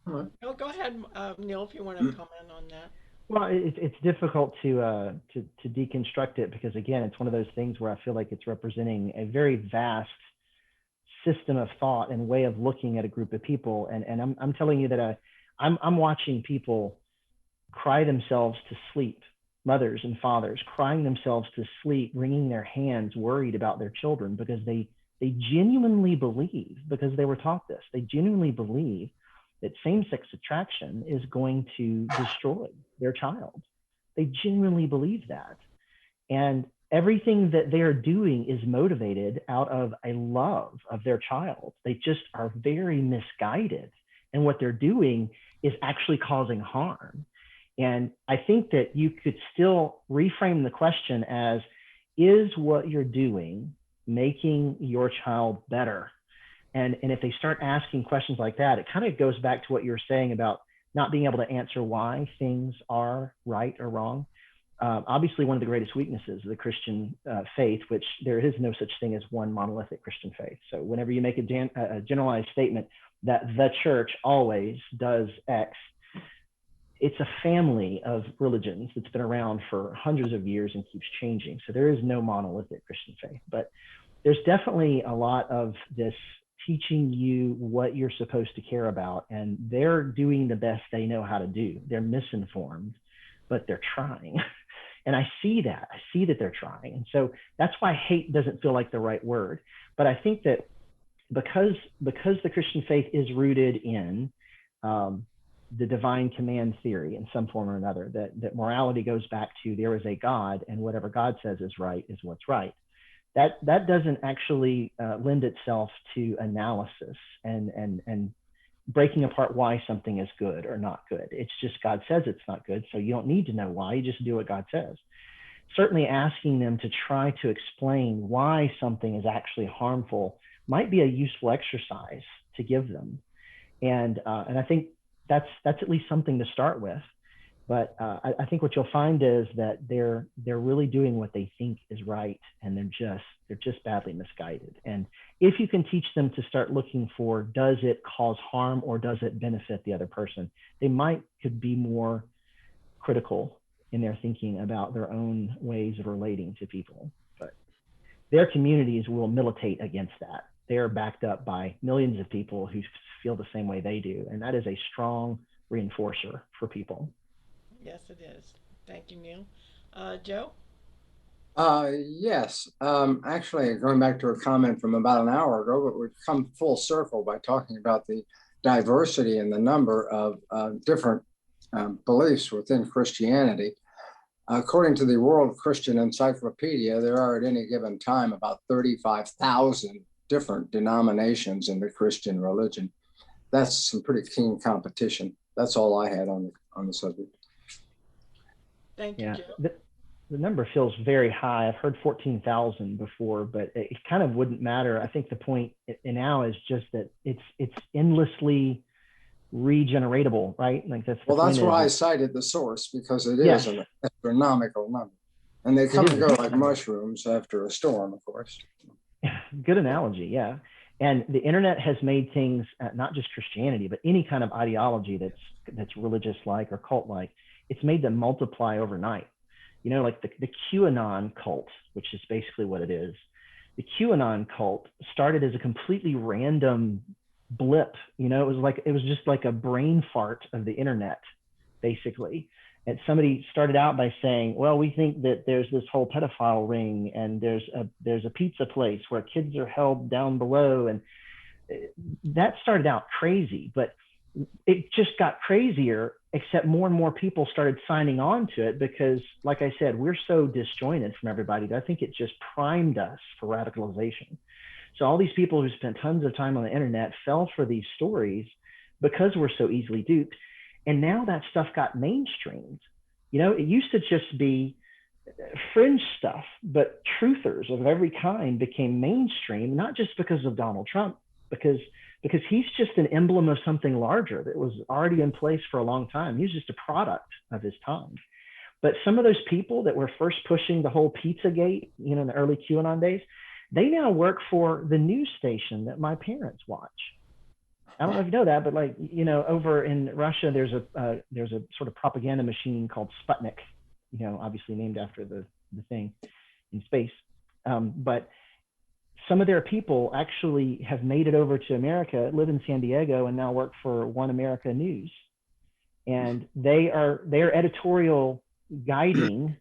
No, go ahead, Neil, if you want to comment on that. Well, it's difficult to deconstruct it, because again, it's one of those things where I feel like it's representing a very vast system of thought and way of looking at a group of people. And I'm telling you that I'm watching people cry themselves to sleep, mothers and fathers crying themselves to sleep, wringing their hands, worried about their children, because they genuinely believe, because they were taught this, they genuinely believe that same-sex attraction is going to destroy their child. They genuinely believe that. And everything that they are doing is motivated out of a love of their child. They just are very misguided. And what they're doing is actually causing harm. And I think that you could still reframe the question as, is what you're doing making your child better? And if they start asking questions like that, it kind of goes back to what you were saying about not being able to answer why things are right or wrong. Obviously, one of the greatest weaknesses of the Christian faith, which there is no such thing as one monolithic Christian faith. So whenever you make a generalized statement that the church always does X, it's a family of religions that's been around for hundreds of years and keeps changing. So there is no monolithic Christian faith, but there's definitely a lot of this teaching you what you're supposed to care about, and they're doing the best they know how to do. They're misinformed, but they're trying. And I see that they're trying. And so that's why hate doesn't feel like the right word. But I think that because the Christian faith is rooted in the divine command theory in some form or another, that morality goes back to there is a God, and whatever God says is right is what's right. That doesn't actually lend itself to analysis and breaking apart why something is good or not good. It's just God says it's not good, so you don't need to know why. You just do what God says. Certainly asking them to try to explain why something is actually harmful might be a useful exercise to give them. And I think that's at least something to start with. But I think what you'll find is that they're really doing what they think is right, and they're just badly misguided. And if you can teach them to start looking for, does it cause harm or does it benefit the other person, they could be more critical in their thinking about their own ways of relating to people. But their communities will militate against that. They are backed up by millions of people who feel the same way they do, and that is a strong reinforcer for people. Yes, it is. Thank you, Neil. Joe? Yes. Actually, going back to a comment from about an hour ago, but we've come full circle by talking about the diversity and the number of different beliefs within Christianity. According to the World Christian Encyclopedia, there are at any given time about 35,000 different denominations in the Christian religion. That's some pretty keen competition. That's all I had on the subject. Thank you, Yeah, Joe. the number feels very high. I've heard 14,000 before, but it kind of wouldn't matter. I think the point now is just that it's endlessly regeneratable, right? Like that's the Well, that's point why I is, cited the source, because it yes, is an astronomical number. And they come is and a go huge like number. mushrooms after a storm, of course. Good analogy, yeah. And the internet has made things, not just Christianity, but any kind of ideology that's religious-like or cult-like, it's made them multiply overnight. You know, like the QAnon cult, which is basically what it is. The QAnon cult started as a completely random blip. You know, it was just like a brain fart of the internet, basically. And somebody started out by saying, well, we think that there's this whole pedophile ring, and there's a pizza place where kids are held down below. And that started out crazy, but it just got crazier, except more and more people started signing on to it because, like I said, we're so disjointed from everybody that I think it just primed us for radicalization. So all these people who spent tons of time on the internet fell for these stories because we're so easily duped. And now that stuff got mainstreamed. You know, it used to just be fringe stuff, but truthers of every kind became mainstream, not just because of Donald Trump, because he's just an emblem of something larger that was already in place for a long time. He's just a product of his time. But some of those people that were first pushing the whole Pizzagate, you know, in the early QAnon days, they now work for the news station that my parents watch. I don't know if you know that, but like, you know, over in Russia, there's a sort of propaganda machine called Sputnik, you know, obviously named after the thing in space. But some of their people actually have made it over to America, live in San Diego, and now work for One America News. And they're editorial guiding,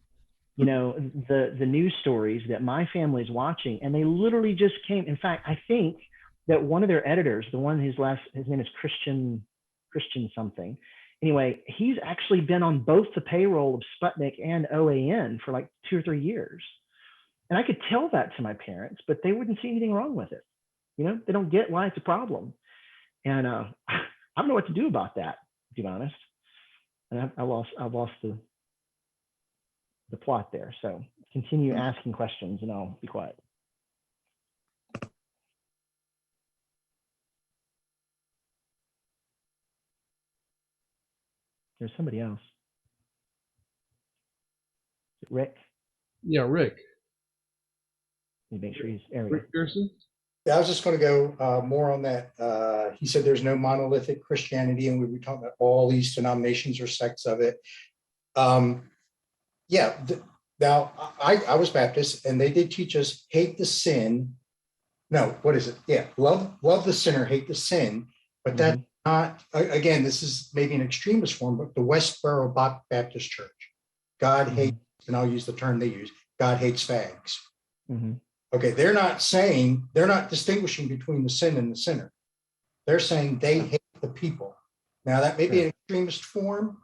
you know, the news stories that my family's watching. And they literally just came. In fact, I think that one of their editors, the one his name is Christian something. Anyway, he's actually been on both the payroll of Sputnik and OAN for like 2 or 3 years. And I could tell that to my parents, but they wouldn't see anything wrong with it. You know, they don't get why it's a problem. And I don't know what to do about that, to be honest. And I've lost the plot there. So continue asking questions and I'll be quiet. There's somebody else. Rick? Yeah, Rick. Let me make sure he's there. Rick Pearson? Yeah, I was just going to go more on that. He said there's no monolithic Christianity, and we were talking about all these denominations or sects of it. Now, I was Baptist, and they did teach us hate the sin. No, what is it? Yeah, love the sinner, hate the sin. But that's not, again, this is maybe an extremist form, but the Westboro Baptist Church. God hates, and I'll use the term they use, God hates fags. Okay, they're not distinguishing between the sin and the sinner. They're saying they hate the people. Now, that may be an extremist form,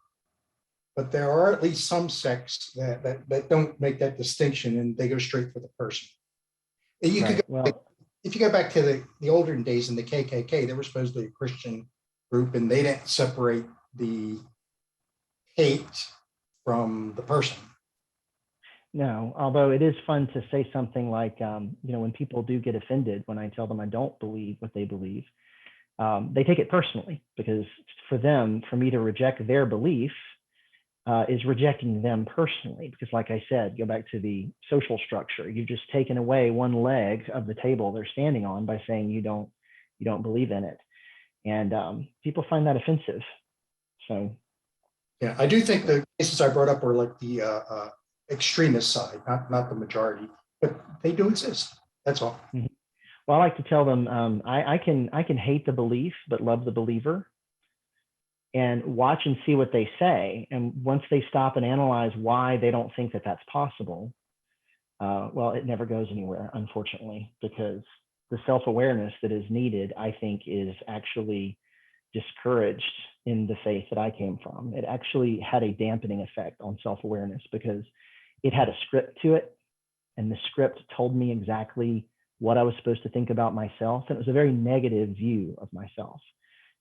but there are at least some sects that don't make that distinction, and they go straight for the person. And you could go, if you go back to the olden days in the KKK, they were supposedly a Christian group, and they didn't separate the hate from the person. No, although it is fun to say something like, you know, when people do get offended when I tell them I don't believe what they believe, they take it personally, because for them, for me to reject their belief is rejecting them personally, because like I said, go back to the social structure. You've just taken away one leg of the table they're standing on by saying you don't believe in it. And people find that offensive. So Yeah, I do think the cases I brought up were like the extremist side, not the majority, but they do exist. That's all. Mhm. Well, I like to tell them I can hate the belief but love the believer, and watch and see what they say. And once they stop and analyze why they don't think that that's possible, well, it never goes anywhere, unfortunately, because the self-awareness that is needed, I think, is actually discouraged in the faith that I came from. It actually had a dampening effect on self-awareness because it had a script to it, and the script told me exactly what I was supposed to think about myself. And it was a very negative view of myself.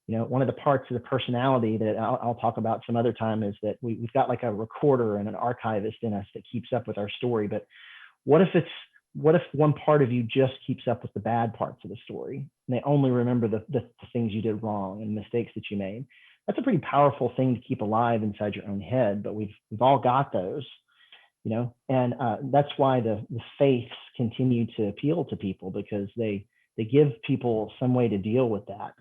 You know, one of the parts of the personality that I'll talk about some other time is that we've got like a recorder and an archivist in us that keeps up with our story. But what if one part of you just keeps up with the bad parts of the story, and they only remember the things you did wrong and mistakes that you made? That's a pretty powerful thing to keep alive inside your own head, but we've all got those, you know, and that's why the faiths continue to appeal to people, because they give people some way to deal with that.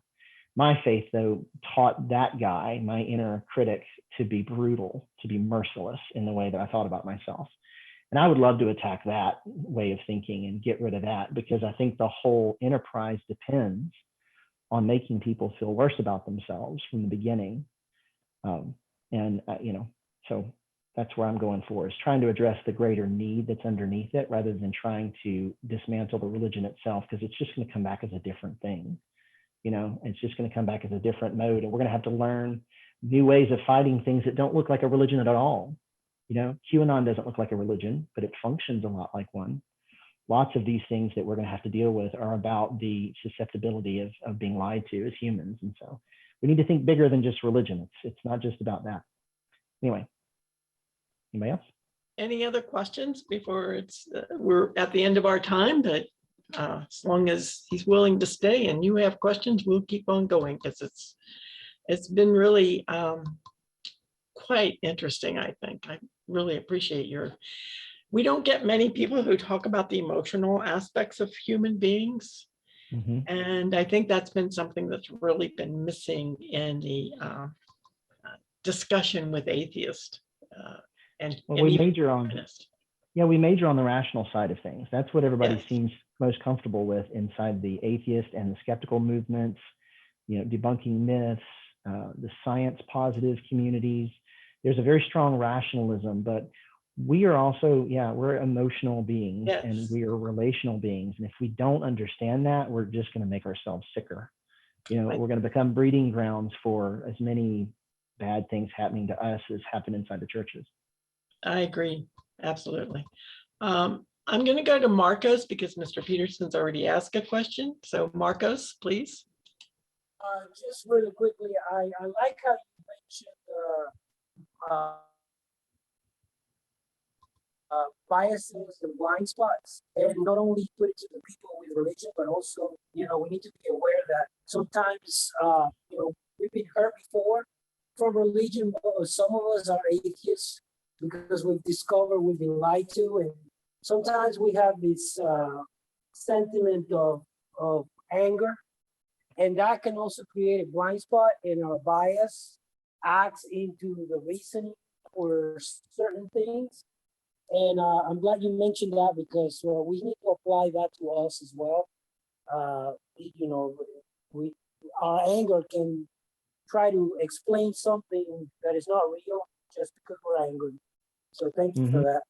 My faith, though, taught that guy, my inner critic, to be brutal, to be merciless in the way that I thought about myself. And I would love to attack that way of thinking and get rid of that, because I think the whole enterprise depends on making people feel worse about themselves from the beginning. You know, so that's where I'm going for, is trying to address the greater need that's underneath it rather than trying to dismantle the religion itself, because it's just going to come back as a different thing. You know, it's just going to come back as a different mode, and we're going to have to learn new ways of fighting things that don't look like a religion at all. You know, QAnon doesn't look like a religion, but it functions a lot like one. Lots of these things that we're going to have to deal with are about the susceptibility of being lied to as humans. And so we need to think bigger than just religion. It's not just about that. Anyway, anybody else? Any other questions before we're at the end of our time? But as long as he's willing to stay and you have questions, we'll keep on going, because it's been really quite interesting, I think. I really appreciate we don't get many people who talk about the emotional aspects of human beings. Mm-hmm. And I think that's been something that's really been missing in the discussion with atheists. We major on the rational side of things. That's what everybody seems most comfortable with inside the atheist and the skeptical movements, you know, debunking myths, the science positive communities. There's a very strong rationalism, but we are also, we're emotional beings, and we are relational beings. And if we don't understand that, we're just going to make ourselves sicker. You know, we're going to become breeding grounds for as many bad things happening to us as happen inside the churches. I agree. Absolutely. I'm going to go to Marcos because Mr. Peterson's already asked a question. So Marcos, please. Just really quickly, I like how you mentioned biases and blind spots, and not only put it to the people with religion, but also, you know, we need to be aware that sometimes, you know, we've been hurt before from religion. Some of us are atheists because we've discovered we've been lied to, and sometimes we have this sentiment of anger, and that can also create a blind spot, and our bias acts into the reasoning for certain things. And I'm glad you mentioned that, because we need to apply that to us as well. You know, our anger can try to explain something that is not real just because we're angry. So thank you for that.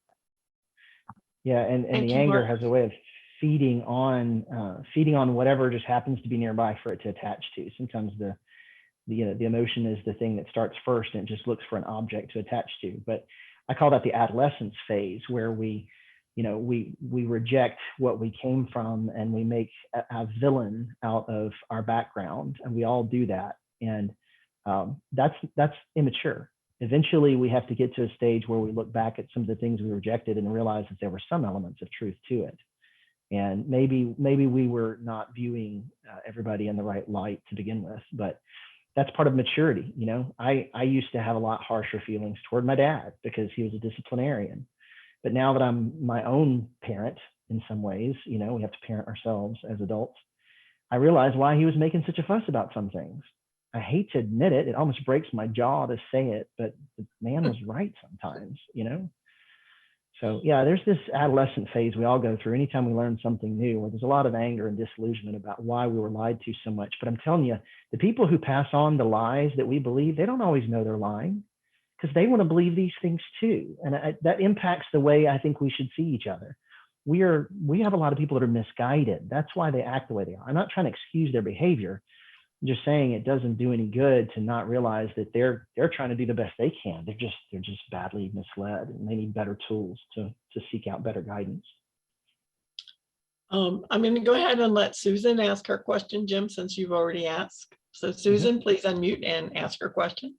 Yeah, and the anger has a way of feeding on whatever just happens to be nearby for it to attach to. Sometimes the emotion is the thing that starts first, and it just looks for an object to attach to. But I call that the adolescence phase, where we reject what we came from, and we make a villain out of our background, and we all do that. And that's immature. Eventually, we have to get to a stage where we look back at some of the things we rejected and realize that there were some elements of truth to it. And maybe we were not viewing everybody in the right light to begin with, but that's part of maturity. You know, I used to have a lot harsher feelings toward my dad because he was a disciplinarian. But now that I'm my own parent in some ways, you know, we have to parent ourselves as adults. I realize why he was making such a fuss about some things. I hate to admit it. It almost breaks my jaw to say it, but the man was right sometimes, you know? So yeah, there's this adolescent phase we all go through anytime we learn something new, where there's a lot of anger and disillusionment about why we were lied to so much. But I'm telling you, the people who pass on the lies that we believe, they don't always know they're lying, because they want to believe these things too. And that impacts the way I think we should see each other. We have a lot of people that are misguided. That's why they act the way they are. I'm not trying to excuse their behavior. I'm just saying it doesn't do any good to not realize that they're trying to do the best they can. They're just badly misled, and they need better tools to seek out better guidance. I'm going to go ahead and let Susan ask her question, Jim, since you've already asked. So Susan, please unmute and ask her question.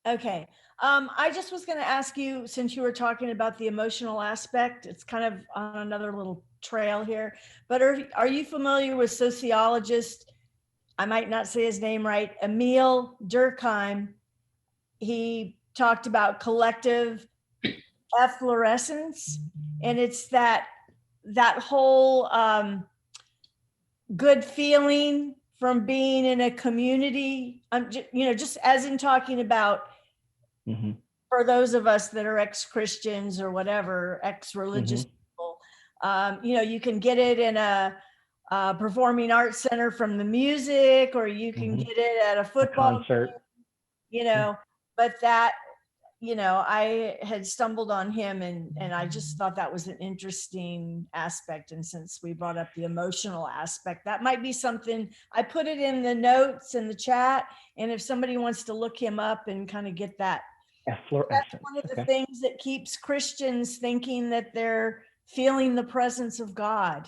Okay. I just was going to ask you, since you were talking about the emotional aspect, it's kind of on another little trail here, but are you familiar with sociologist, I might not say his name right, Emil Durkheim? He talked about collective efflorescence, and it's that whole good feeling from being in a community. Just as in talking about, for those of us that are ex-Christians or whatever, ex-religious people, you can get it in a performing arts center from the music, or you can get it at a football concert game, but that, I had stumbled on him, and I just thought that was an interesting aspect. And since we brought up the emotional aspect, that might be something. I put it in the notes in the chat, and if somebody wants to look him up and kind of get that, that's one of the things that keeps Christians thinking that they're feeling the presence of God.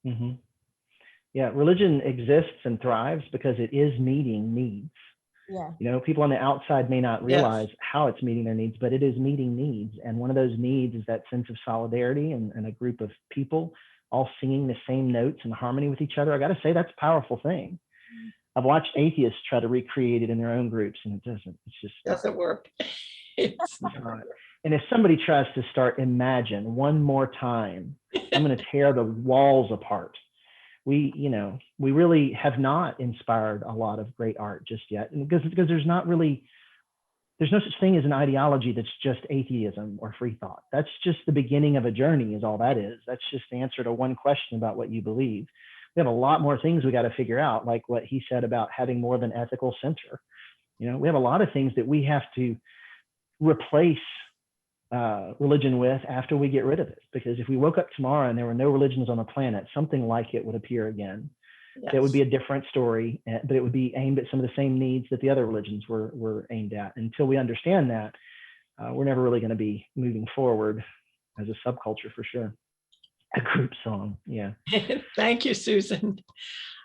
Yeah, religion exists and thrives because it is meeting needs. Yeah. You know, people on the outside may not realize how it's meeting their needs, but it is meeting needs. And one of those needs is that sense of solidarity and a group of people all singing the same notes in harmony with each other. I got to say, that's a powerful thing. I've watched atheists try to recreate it in their own groups, and it doesn't. It's just doesn't work. It's not. And if somebody tries to start imagine one more time, I'm going to tear the walls apart. We really have not inspired a lot of great art just yet, and because there's no such thing as an ideology that's just atheism or free thought. That's just the beginning of a journey, is all that is. That's just the answer to one question about what you believe. We have a lot more things we got to figure out, like what he said about having more of an ethical center. We have a lot of things that we have to replace religion with after we get rid of it. Because if we woke up tomorrow and there were no religions on the planet, something like it would appear again. Yes. It would be a different story, but it would be aimed at some of the same needs that the other religions were aimed at. Until we understand that, we're never really going to be moving forward as a subculture, for sure. A group song, yeah. Thank you, Susan.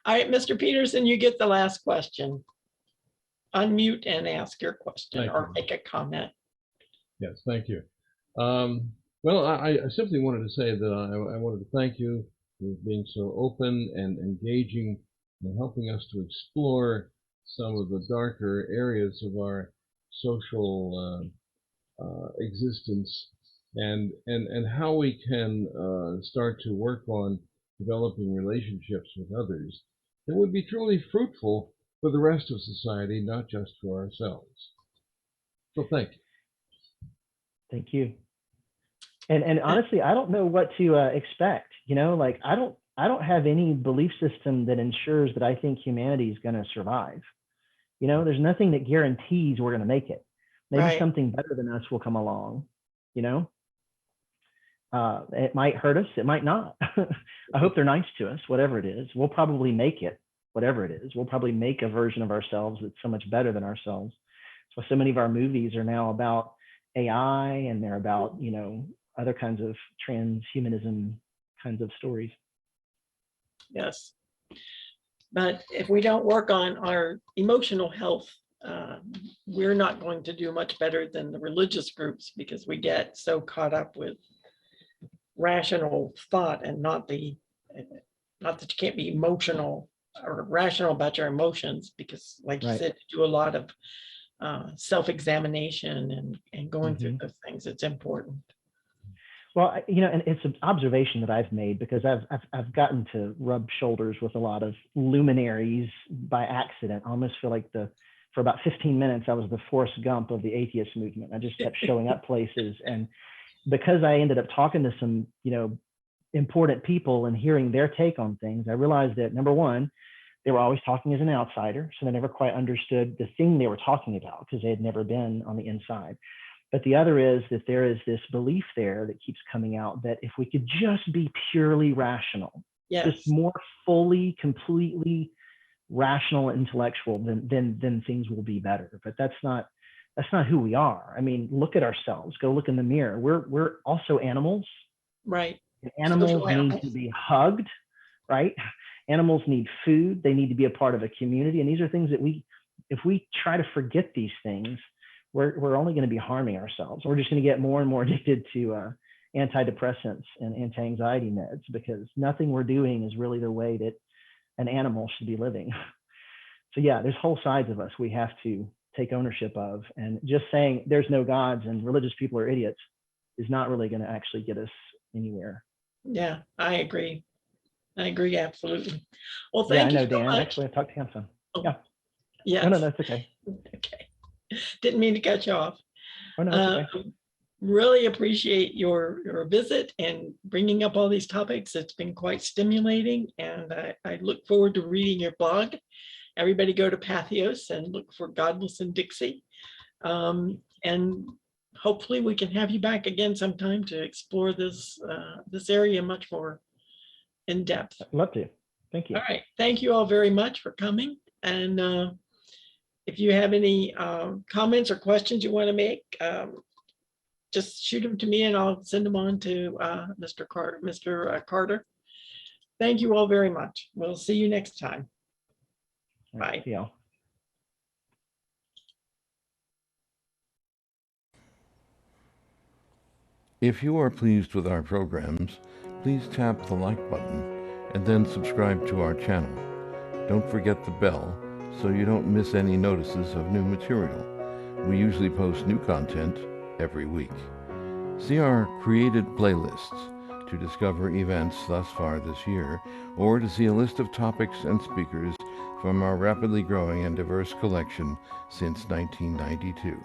All right, Mr. Peterson, you get the last question. Unmute and ask your question or make a comment. Yes, thank you. Well, I simply wanted to say that I wanted to thank you for being so open and engaging and helping us to explore some of the darker areas of our social existence, and how we can start to work on developing relationships with others that would be truly fruitful for the rest of society, not just for ourselves. So thank you. Thank you. And honestly, I don't know what to expect. Like I don't have any belief system that ensures that I think humanity is going to survive. There's nothing that guarantees we're going to make it. Maybe something better than us will come along. It might hurt us. It might not. I hope they're nice to us, whatever it is. We'll probably make it, whatever it is. We'll probably make a version of ourselves that's so much better than ourselves. So many of our movies are now about AI, and they're about, other kinds of transhumanism kinds of stories. Yes. But if we don't work on our emotional health, we're not going to do much better than the religious groups, because we get so caught up with rational thought and not that you can't be emotional or rational about your emotions, because like you Right. said, you do a lot of self-examination and going through those things. It's important. Well, and it's an observation that I've made because I've gotten to rub shoulders with a lot of luminaries by accident. I almost feel like for about 15 minutes, I was the Forrest Gump of the atheist movement. I just kept showing up places. And because I ended up talking to some, important people and hearing their take on things, I realized that, number one, they were always talking as an outsider. So they never quite understood the thing they were talking about because they had never been on the inside. But the other is that there is this belief there that keeps coming out that if we could just be purely rational, just more fully, completely rational, intellectual, then things will be better. But that's not who we are. I mean, look at ourselves. Go look in the mirror. We're also animals. Right. Animals need to be hugged, right? Animals need food. They need to be a part of a community. And these are things that if we try to forget these things, we're only going to be harming ourselves. We're just going to get more and more addicted to antidepressants and anti-anxiety meds because nothing we're doing is really the way that an animal should be living. So yeah, there's whole sides of us we have to take ownership of. And just saying there's no gods and religious people are idiots is not really going to actually get us anywhere. Yeah, I agree. Absolutely. Well, thank you. I know, Dan. So actually, I talked to him some. Oh, yeah. Yeah. No, that's okay. Okay. Didn't mean to cut you off. Oh, no, that's okay. Really appreciate your visit and bringing up all these topics. It's been quite stimulating, and I look forward to reading your blog. Everybody go to Patheos and look for Godless and Dixie. And hopefully we can have you back again sometime to explore this area much more in depth. I'd love to. Thank you. All right. Thank you all very much for coming. And if you have any comments or questions you want to make, just shoot them to me and I'll send them on to Mr. Carter. Thank you all very much. We'll see you next time. Bye. See y'all. If you are pleased with our programs, please tap the like button and then subscribe to our channel. Don't forget the bell so you don't miss any notices of new material. We usually post new content every week. See our created playlists to discover events thus far this year, or to see a list of topics and speakers from our rapidly growing and diverse collection since 1992.